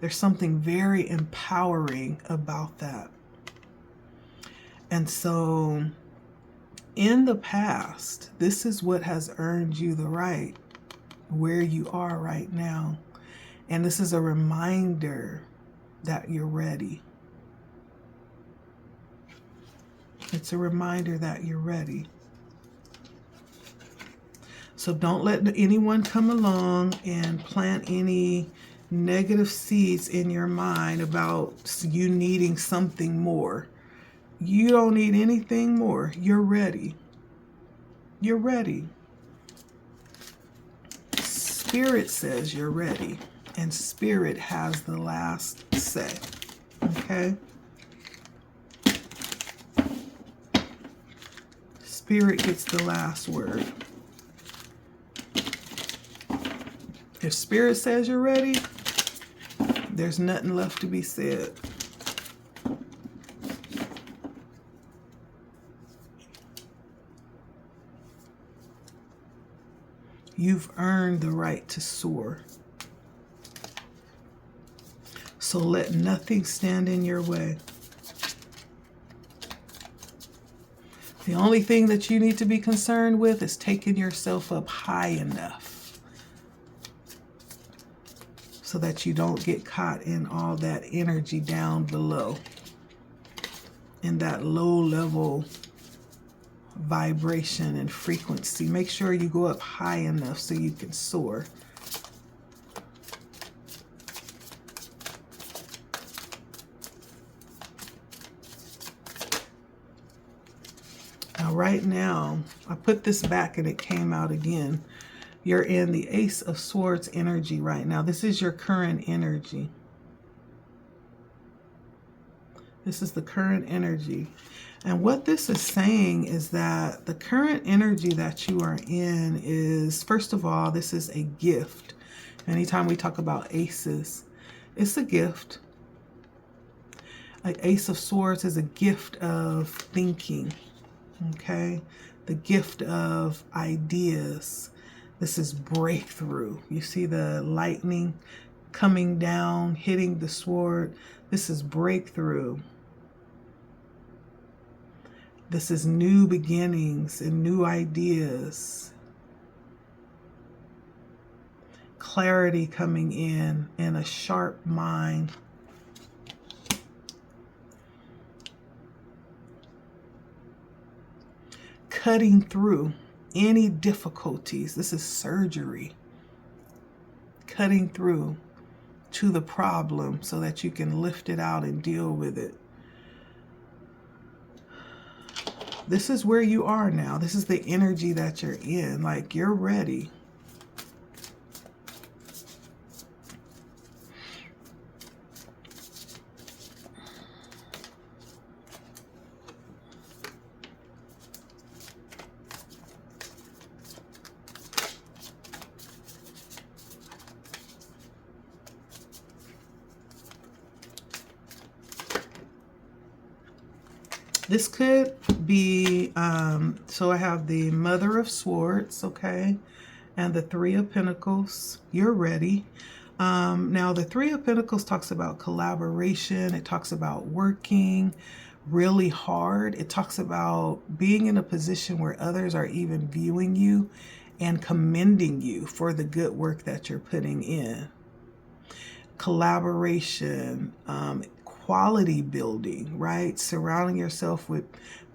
There's something very empowering about that. And so in the past, this is what has earned you the right where you are right now. And this is a reminder that you're ready. It's a reminder that you're ready. So don't let anyone come along and plant any negative seeds in your mind about you needing something more. You don't need anything more. You're ready. You're ready. Spirit says you're ready, and Spirit has the last say. Okay? Spirit gets the last word. If Spirit says you're ready, there's nothing left to be said. You've earned the right to soar. So let nothing stand in your way. The only thing that you need to be concerned with is taking yourself up high enough so that you don't get caught in all that energy down below, in that low level vibration and frequency. Make sure you go up high enough so you can soar. Now, right now, I put this back and it came out again. You're in the Ace of Swords energy right now. This is your current energy. This is the current energy. And what this is saying is that the current energy that you are in is, first of all, this is a gift. Anytime we talk about aces, it's a gift. Like Ace of Swords is a gift of thinking, okay? The gift of ideas. This is breakthrough. You see the lightning coming down, hitting the sword. This is breakthrough. This is new beginnings and new ideas. Clarity coming in and a sharp mind. Cutting through any difficulties. This is surgery. Cutting through to the problem so that you can lift it out and deal with it. This is where you are now. This is the energy that you're in. Like, you're ready. This could be, so I have the Mother of Swords, okay, and the Three of Pentacles. You're ready. Now, the Three of Pentacles talks about collaboration. It talks about working really hard. It talks about being in a position where others are even viewing you and commending you for the good work that you're putting in. Collaboration, quality building, right? Surrounding yourself with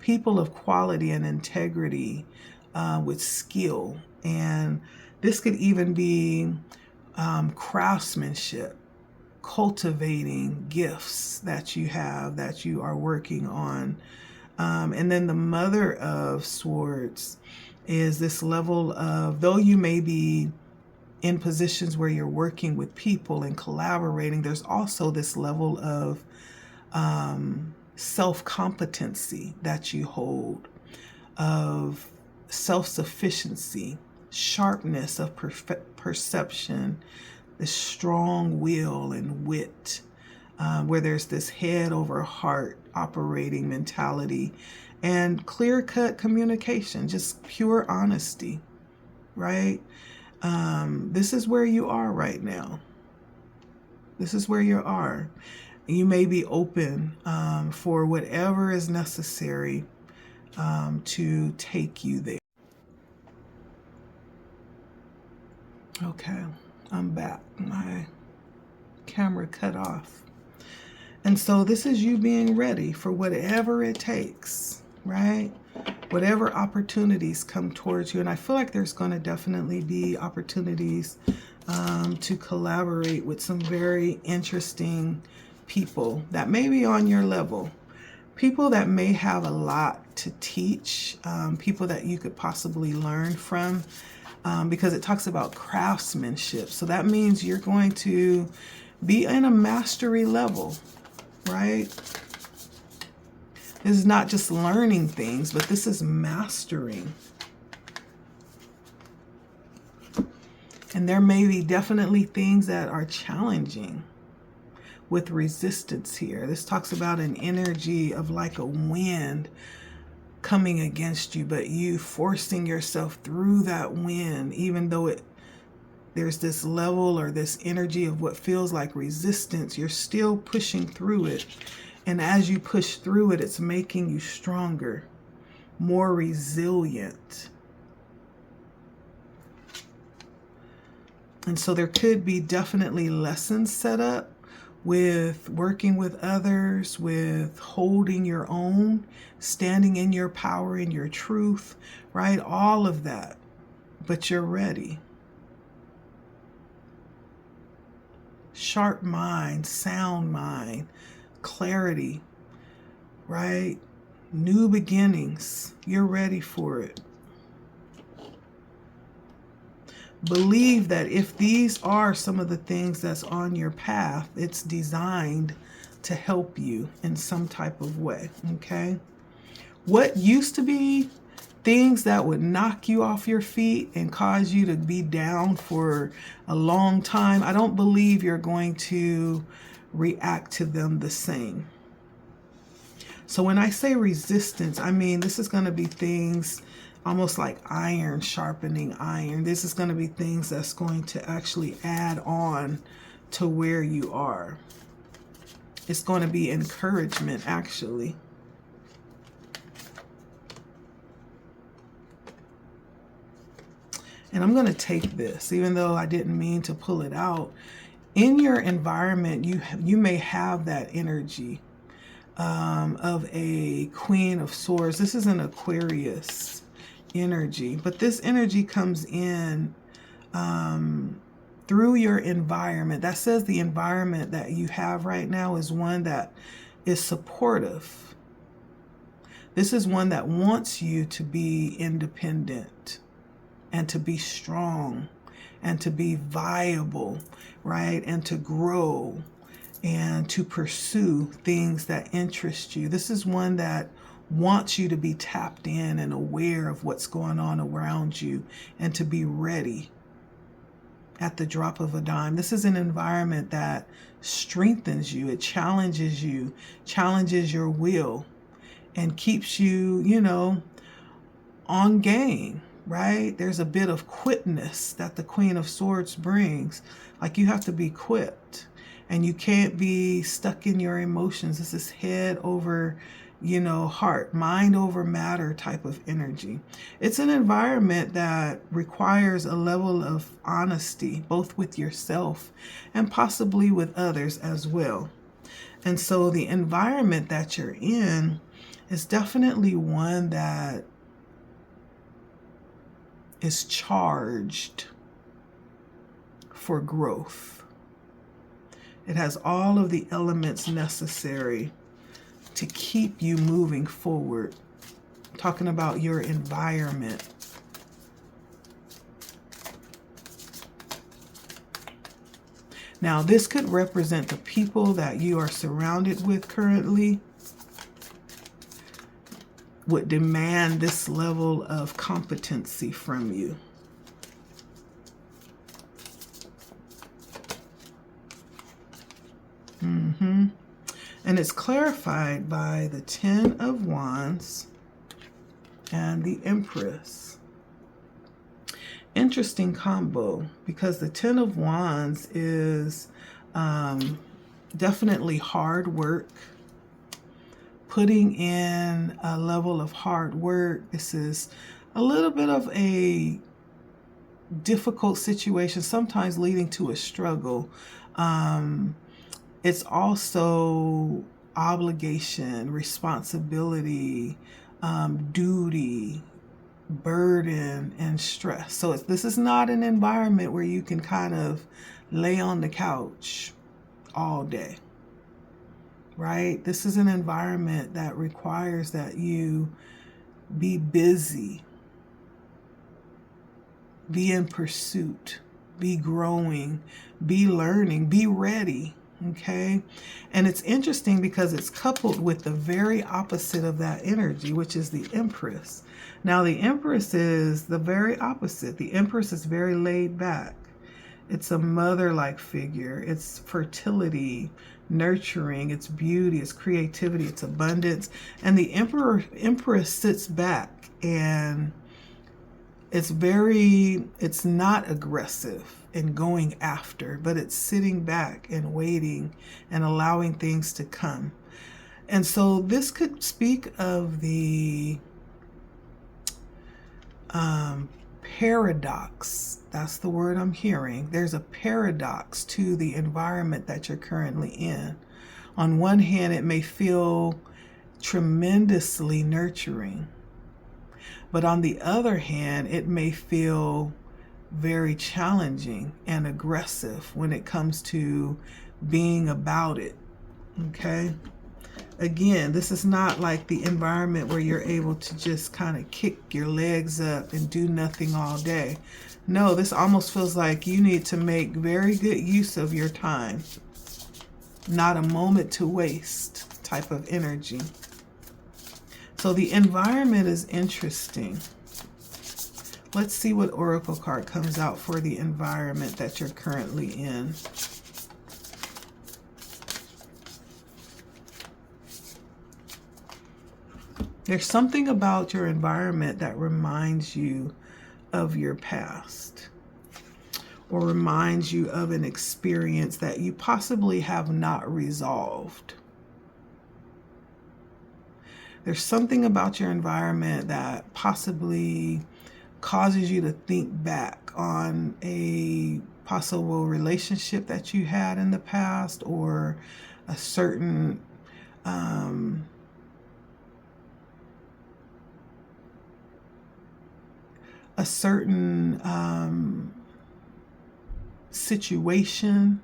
people of quality and integrity, with skill. And this could even be craftsmanship, cultivating gifts that you have, that you are working on. And then the Mother of Swords is this level of, though you may be in positions where you're working with people and collaborating, there's also this level of self-competency that you hold, of self-sufficiency, sharpness of perception, this strong will and wit, where there's this head over heart operating mentality, and clear-cut communication, just pure honesty, right? This is where you are right now. This is where you are. You may be open for whatever is necessary to take you there. Okay, I'm back. My camera cut off. And so this is you being ready for whatever it takes, right? Whatever opportunities come towards you. And I feel like there's going to definitely be opportunities to collaborate with some very interesting people that may be on your level. People that may have a lot to teach, people that you could possibly learn from, because it talks about craftsmanship. So that means you're going to be in a mastery level, right? This is not just learning things, but this is mastering. And there may be definitely things that are challenging with resistance here. This talks about an energy of like a wind coming against you, but you forcing yourself through that wind, even though there's this level or this energy of what feels like resistance, you're still pushing through it. And as you push through it, it's making you stronger, more resilient. And so there could be definitely lessons set up with working with others, with holding your own, standing in your power and your truth, right? All of that. But you're ready. Sharp mind, sound mind, clarity, right? New beginnings. You're ready for it. Believe that if these are some of the things that's on your path, it's designed to help you in some type of way, okay? What used to be things that would knock you off your feet and cause you to be down for a long time, I don't believe you're going to react to them the same. So when I say resistance, I mean this is going to be things almost like iron sharpening iron. This is going to be things that's going to actually add on to where you are. It's going to be encouragement, actually. And I'm going to take this, even though I didn't mean to pull it out. In your environment, you may have that energy of a Queen of Swords. This is an Aquarius energy, but this energy comes in through your environment. That says the environment that you have right now is one that is supportive. This is one that wants you to be independent and to be strong and to be viable, right? And to grow and to pursue things that interest you. This is one that wants you to be tapped in and aware of what's going on around you and to be ready at the drop of a dime. This is an environment that strengthens you. It challenges you, challenges your will, and keeps you, you know, on game, right? There's a bit of quickness that the Queen of Swords brings. Like you have to be quick and you can't be stuck in your emotions. This is head over, you know, heart, mind over matter type of energy. It's an environment that requires a level of honesty, both with yourself and possibly with others as well. And so the environment that you're in is definitely one that is charged for growth. It has all of the elements necessary to keep you moving forward. I'm talking about your environment. Now, this could represent the people that you are surrounded with currently would demand this level of competency from you. And it's clarified by the 10 of Wands and the Empress. Interesting combo, because the 10 of Wands is definitely hard work, putting in a level of hard work. This is a little bit of a difficult situation, sometimes leading to a struggle. It's also obligation, responsibility, duty, burden, and stress. So this is not an environment where you can kind of lay on the couch all day, right? This is an environment that requires that you be busy, be in pursuit, be growing, be learning, be ready. Okay, and it's interesting because it's coupled with the very opposite of that energy, which is the Empress. Now, the Empress is the very opposite. The Empress is very laid back. It's a mother-like figure. It's fertility, nurturing, it's beauty, it's creativity, it's abundance. And the Empress sits back, and it's not aggressive and going after, but it's sitting back and waiting and allowing things to come. And so this could speak of the paradox. That's the word I'm hearing. There's a paradox to the environment that you're currently in. On one hand, it may feel tremendously nurturing, but on the other hand, it may feel very challenging and aggressive when it comes to being about it. Okay? Again, this is not like the environment where you're able to just kind of kick your legs up and do nothing all day. No, this almost feels like you need to make very good use of your time. Not a moment to waste type of energy. So the environment is interesting. Let's see what Oracle card comes out for the environment that you're currently in. There's something about your environment that reminds you of your past, or reminds you of an experience that you possibly have not resolved. There's something about your environment that possibly causes you to think back on a possible relationship that you had in the past, or a certain situation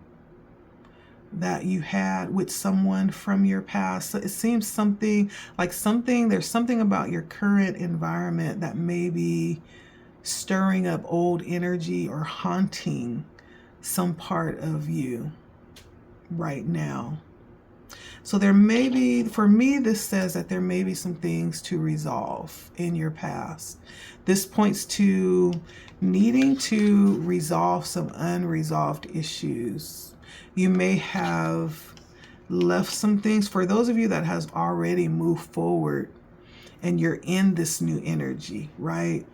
that you had with someone from your past. So it seems there's something about your current environment that may be stirring up old energy or haunting some part of you right now. So there may be, for me, this says that there may be some things to resolve in your past. This points to needing to resolve some unresolved issues. You may have left some things. For those of you that has already moved forward and you're in this new energy, right?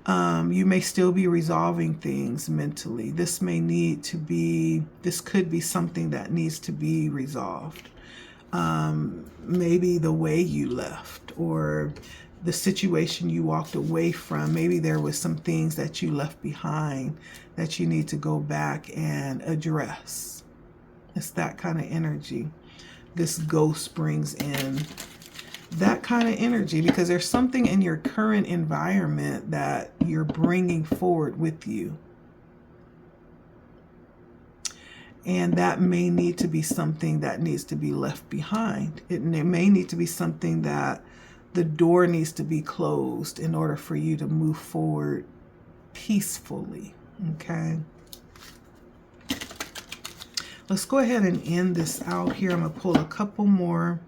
You may still be resolving things mentally. This could be something that needs to be resolved. Maybe the way you left, or the situation you walked away from. Maybe there was some things that you left behind that you need to go back and address. It's that kind of energy. This ghost brings in that kind of energy, because there's something in your current environment that you're bringing forward with you. And that may need to be something that needs to be left behind. It may need to be something that the door needs to be closed in order for you to move forward peacefully. Okay. Let's go ahead and end this out here. I'm going to pull a couple more.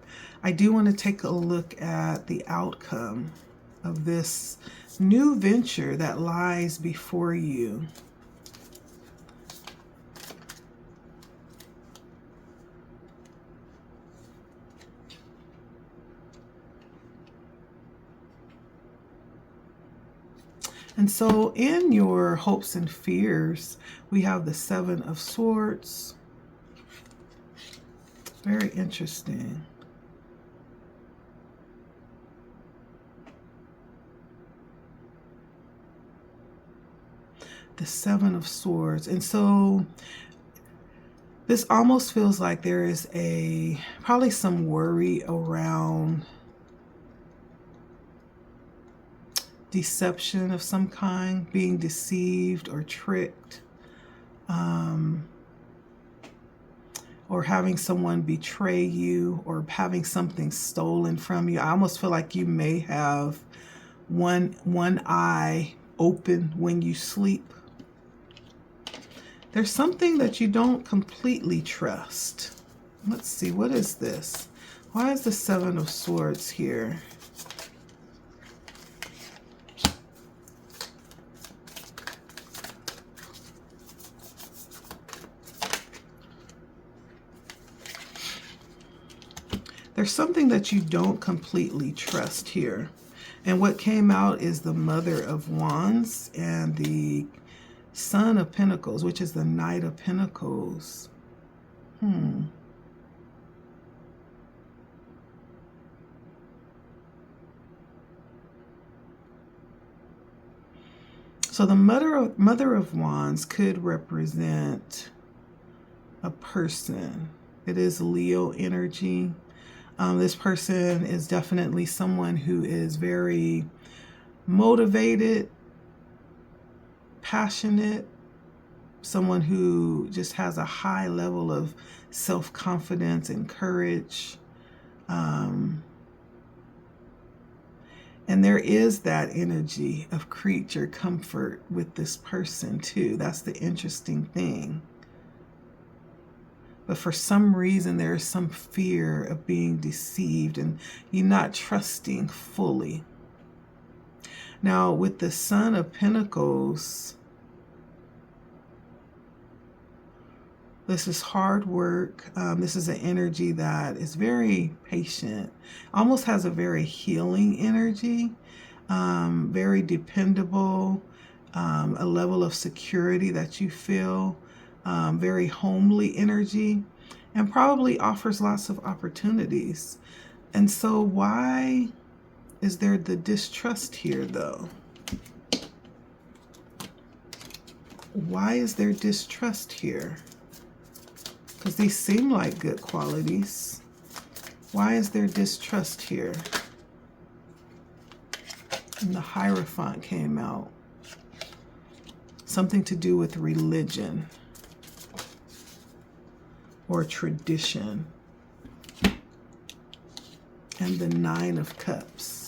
I do want to take a look at the outcome of this new venture that lies before you. And so in your hopes and fears, we have the Seven of Swords. Very interesting. The Seven of Swords. And so this almost feels like there is probably some worry around deception of some kind, being deceived or tricked, or having someone betray you, or having something stolen from you. I almost feel like you may have one eye open when you sleep. There's something that you don't completely trust. Let's see, what is this? Why is the Seven of Swords here? There's something that you don't completely trust here. And what came out is the Mother of Wands and the Son of Pentacles, which is the Knight of Pentacles. So the Mother of Wands could represent a person. It is Leo energy. This person is definitely someone who is very motivated, passionate, someone who just has a high level of self-confidence and courage. And there is that energy of creature comfort with this person too. That's the interesting thing. But for some reason, there is some fear of being deceived and you not trusting fully. Now, with the Son of Pentacles, this is hard work. This is an energy that is very patient, almost has a very healing energy, very dependable, a level of security that you feel, very homely energy, and probably offers lots of opportunities. And so why is there the distrust here, though? Why is there distrust here? Because these seem like good qualities. Why is there distrust here? And the Hierophant came out. Something to do with religion or tradition. And the Nine of Cups.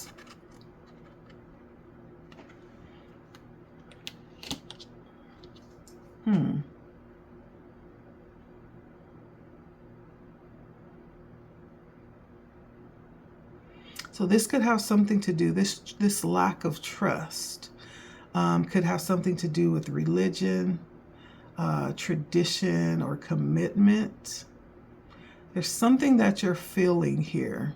So this could have something to do, this lack of trust could have something to do with religion, tradition, or commitment. There's something that you're feeling here.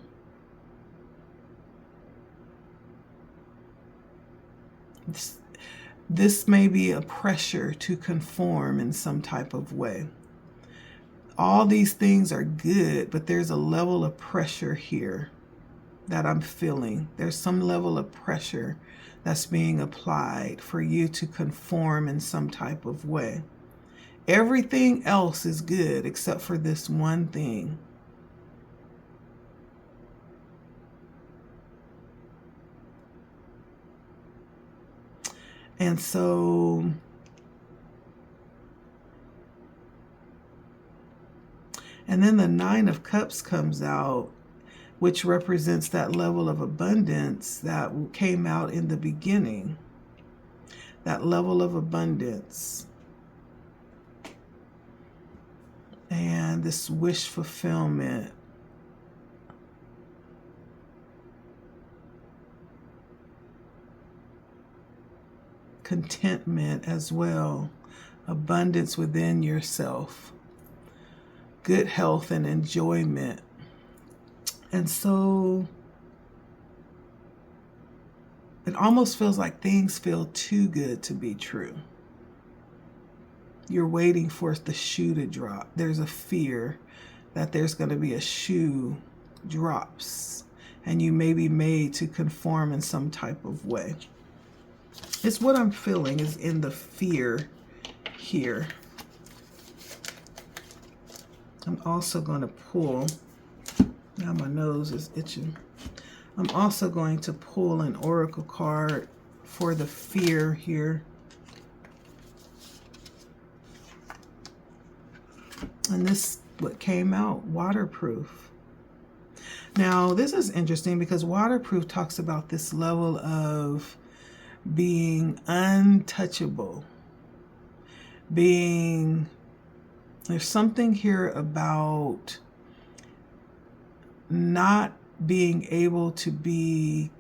This may be a pressure to conform in some type of way. All these things are good, but there's a level of pressure here that I'm feeling. There's some level of pressure that's being applied for you to conform in some type of way. Everything else is good except for this one thing. And so and then the Nine of Cups comes out, which represents that level of abundance that came out in the beginning. That level of abundance. And this wish fulfillment. Contentment as well. Abundance within yourself. Good health and enjoyment. And so it almost feels like things feel too good to be true. You're waiting for the shoe to drop. There's a fear that there's going to be a shoe drops and you may be made to conform in some type of way. It's what I'm feeling is in the fear here. I'm also going to pull. Now my nose is itching. I'm also going to pull an oracle card for the fear here. And this, what came out, waterproof. Now, this is interesting because waterproof talks about this level of being untouchable. There's something here about not being able to be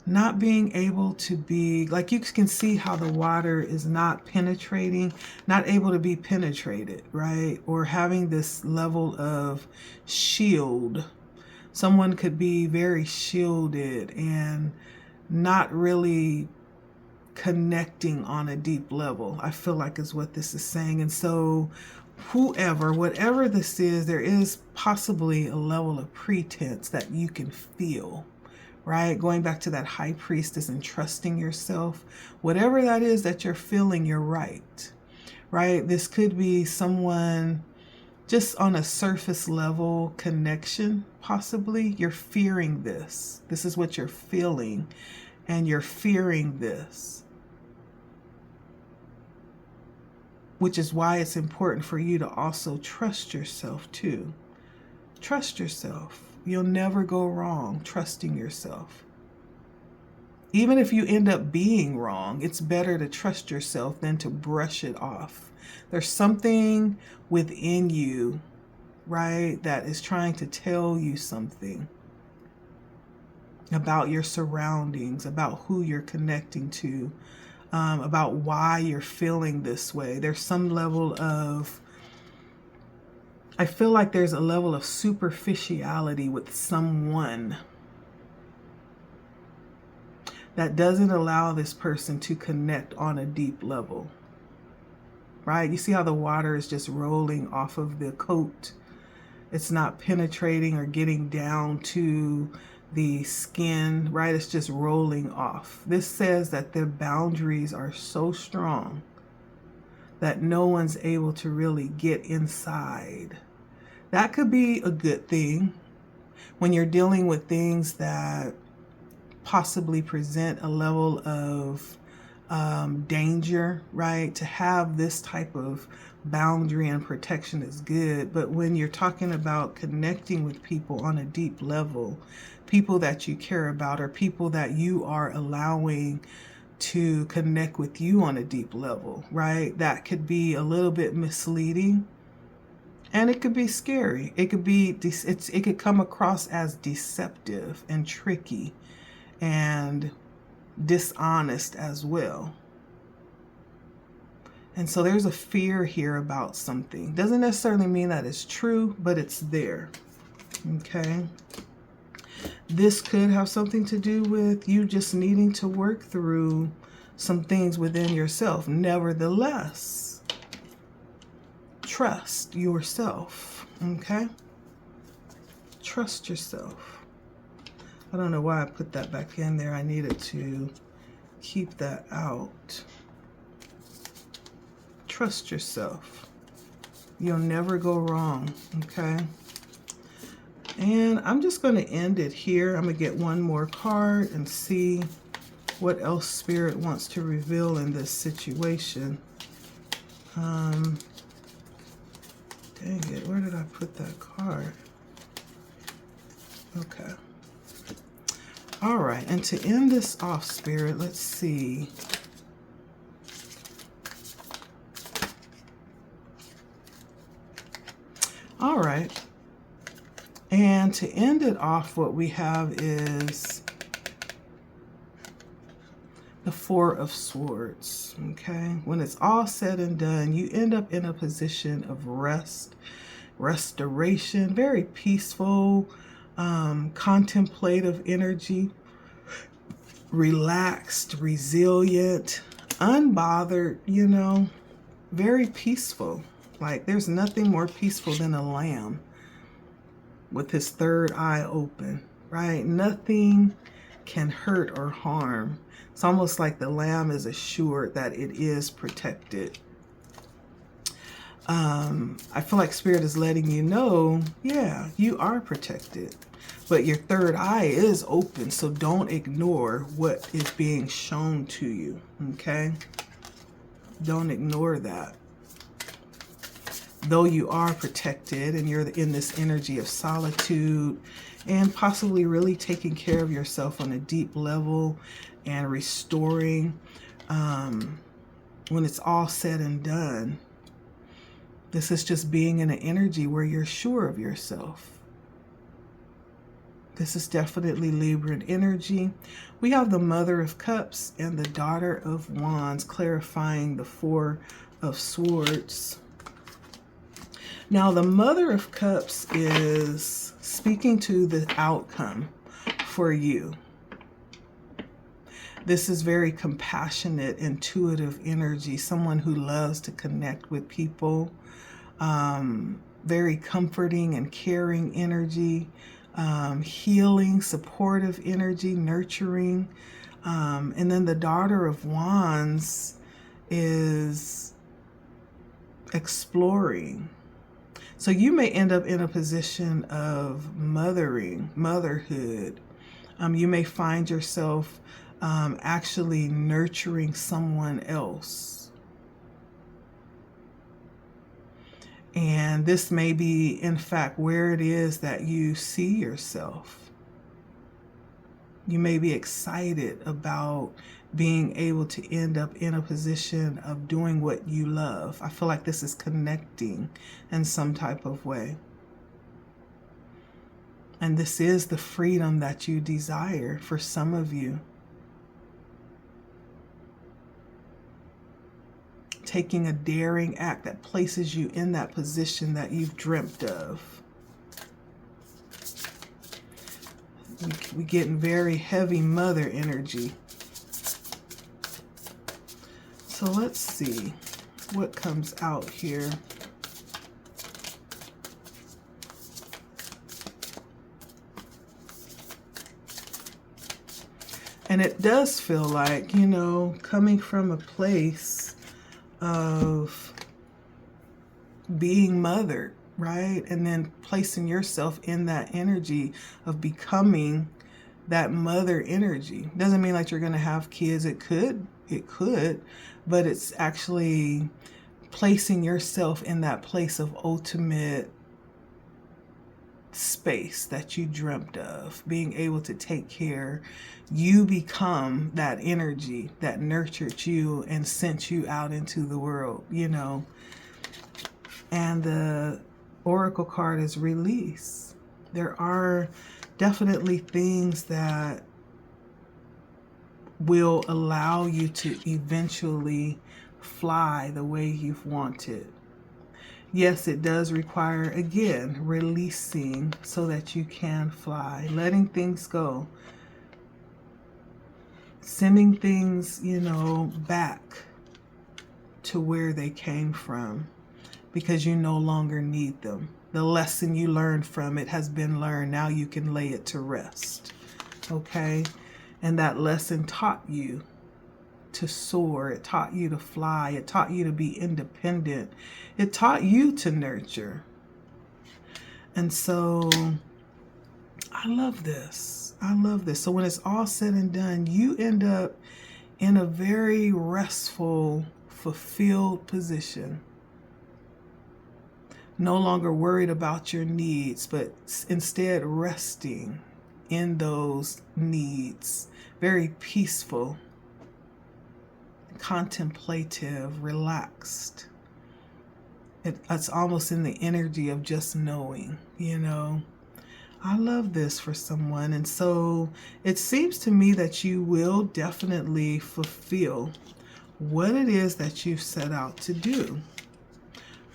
not being able to be, like you can see how the water is not penetrating, not able to be penetrated, right? Or having this level of shield. Someone could be very shielded and not really connecting on a deep level, I feel like is what this is saying. And so whatever this is, there is possibly a level of pretense that you can feel, right? Going back to that high priestess and trusting yourself, whatever that is that you're feeling, you're right, right? This could be someone just on a surface level connection, possibly. You're fearing this. This is what you're feeling, and you're fearing this, which is why it's important for you to also trust yourself too. Trust yourself. You'll never go wrong trusting yourself. Even if you end up being wrong, it's better to trust yourself than to brush it off. There's something within you, right, that is trying to tell you something about your surroundings, about who you're connecting to, about why you're feeling this way. There's some level of, I feel like there's a level of superficiality with someone that doesn't allow this person to connect on a deep level, right? You see how the water is just rolling off of the coat. It's not penetrating or getting down to the skin, right? It's just rolling off. This says that their boundaries are so strong that no one's able to really get inside. That could be a good thing when you're dealing with things that possibly present a level of danger, right? To have this type of boundary and protection is good. But when you're talking about connecting with people on a deep level, people that you care about, or people that you are allowing to connect with you on a deep level, right? That could be a little bit misleading. And it could be scary. It could be, it could come across as deceptive and tricky and dishonest as well. And so there's a fear here about something. Doesn't necessarily mean that it's true, but it's there. Okay. This could have something to do with you just needing to work through some things within yourself. Nevertheless, trust yourself. Okay. Trust yourself. I don't know why I put that back in there. I needed to keep that out. Trust yourself. You'll never go wrong, okay? And I'm just going to end it here. I'm going to get one more card and see what else Spirit wants to reveal in this situation. Dang it, where did I put that card? Okay. All right, and to end this off, Spirit, let's see. All right. And to end it off, what we have is the Four of Swords, okay? When it's all said and done, you end up in a position of rest, restoration, very peaceful, contemplative energy, relaxed, resilient, unbothered, you know, very peaceful. Like there's nothing more peaceful than a lamb with his third eye open, right? Nothing can hurt or harm. It's almost like the lamb is assured that it is protected. I feel like Spirit is letting you know, yeah, you are protected, but your third eye is open, so don't ignore what is being shown to you, okay? Don't ignore that. Though you are protected and you're in this energy of solitude and possibly really taking care of yourself on a deep level and restoring, when it's all said and done, this is just being in an energy where you're sure of yourself. This is definitely Libran energy. We have the Mother of Cups and the Daughter of Wands, clarifying the Four of Swords. Now, the Mother of Cups is speaking to the outcome for you. This is very compassionate, intuitive energy, someone who loves to connect with people, very comforting and caring energy, healing, supportive energy, nurturing. And then the Daughter of Wands is exploring. So you may end up in a position of motherhood. You may find yourself actually nurturing someone else. And this may be, in fact, where it is that you see yourself. You may be excited about being able to end up in a position of doing what you love. I feel like this is connecting in some type of way. And this is the freedom that you desire for some of you. Taking a daring act that places you in that position that you've dreamt of. We're getting very heavy mother energy. So let's see what comes out here. And it does feel like, you know, coming from a place of being mothered, right? And then placing yourself in that energy of becoming that mother energy. Doesn't mean like you're going to have kids. It could, but it's actually placing yourself in that place of ultimate space that you dreamt of, being able to take care. You become that energy that nurtured you and sent you out into the world, you know. And the Oracle card is release. There are definitely things that will allow you to eventually fly the way you've wanted. Yes, it does require, again, releasing so that you can fly, letting things go, sending things, you know, back to where they came from because you no longer need them. The lesson you learned from it has been learned. Now you can lay it to rest, okay? And that lesson taught you to soar. It taught you to fly. It taught you to be independent. It taught you to nurture. And so I love this. I love this. So when it's all said and done, you end up in a very restful, fulfilled position. No longer worried about your needs, but instead resting in those needs. Very peaceful, contemplative, relaxed. It's almost in the energy of just knowing, you know. I love this for someone. And so it seems to me that you will definitely fulfill what it is that you set out to do.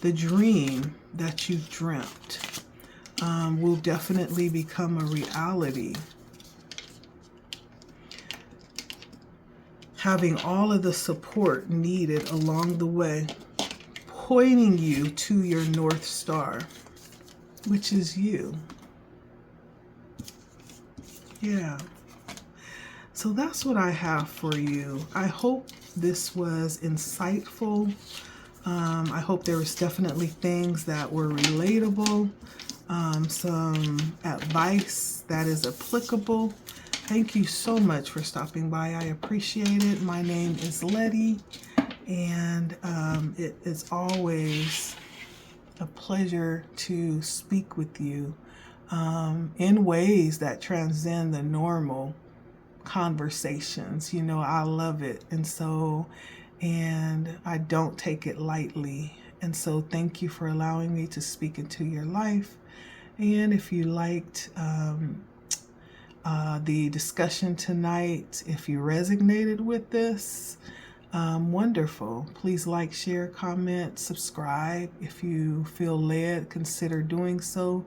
The dream that you dreamt will definitely become a reality. Having all of the support needed along the way, pointing you to your North Star, which is you. Yeah. So that's what I have for you. I hope this was insightful. I hope there was definitely things that were relatable, some advice that is applicable. Thank you so much for stopping by. I appreciate it. My name is Letty, and it is always a pleasure to speak with you in ways that transcend the normal conversations. You know, I love it. And I don't take it lightly. And so thank you for allowing me to speak into your life. And if you liked the discussion tonight. If you resonated with this, wonderful. Please like, share, comment, subscribe. If you feel led, consider doing so.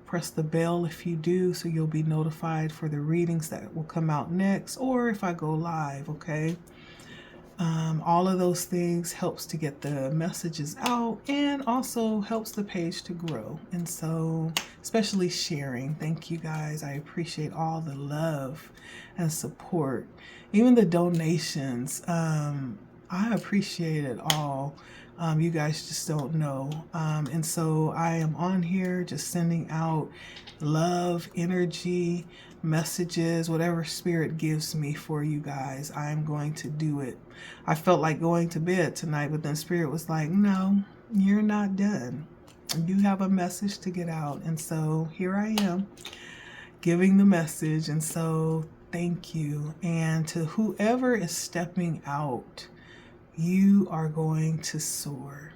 Press the bell if you do, so you'll be notified for the readings that will come out next, or if I go live, okay? All of those things helps to get the messages out and also helps the page to grow. And so, especially sharing. Thank you guys. I appreciate all the love and support. Even the donations. I appreciate it all. You guys just don't know. And so I am on here just sending out love, energy, messages, whatever spirit gives me for you guys. I'm going to do it. I felt like going to bed tonight, but then spirit was like, no, you're not done. You have a message to get out. And so here I am giving the message. And so thank you. And to whoever is stepping out, you are going to soar.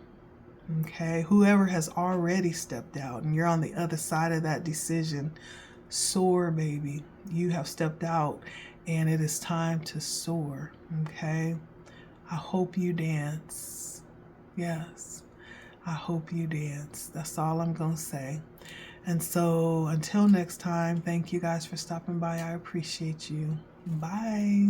Okay, whoever has already stepped out and you're on the other side of that decision, soar, baby. You have stepped out and it is time to soar. Okay, I hope you dance. Yes, I hope you dance. That's all I'm gonna say. And so until next time, thank you guys for stopping by. I appreciate you. Bye.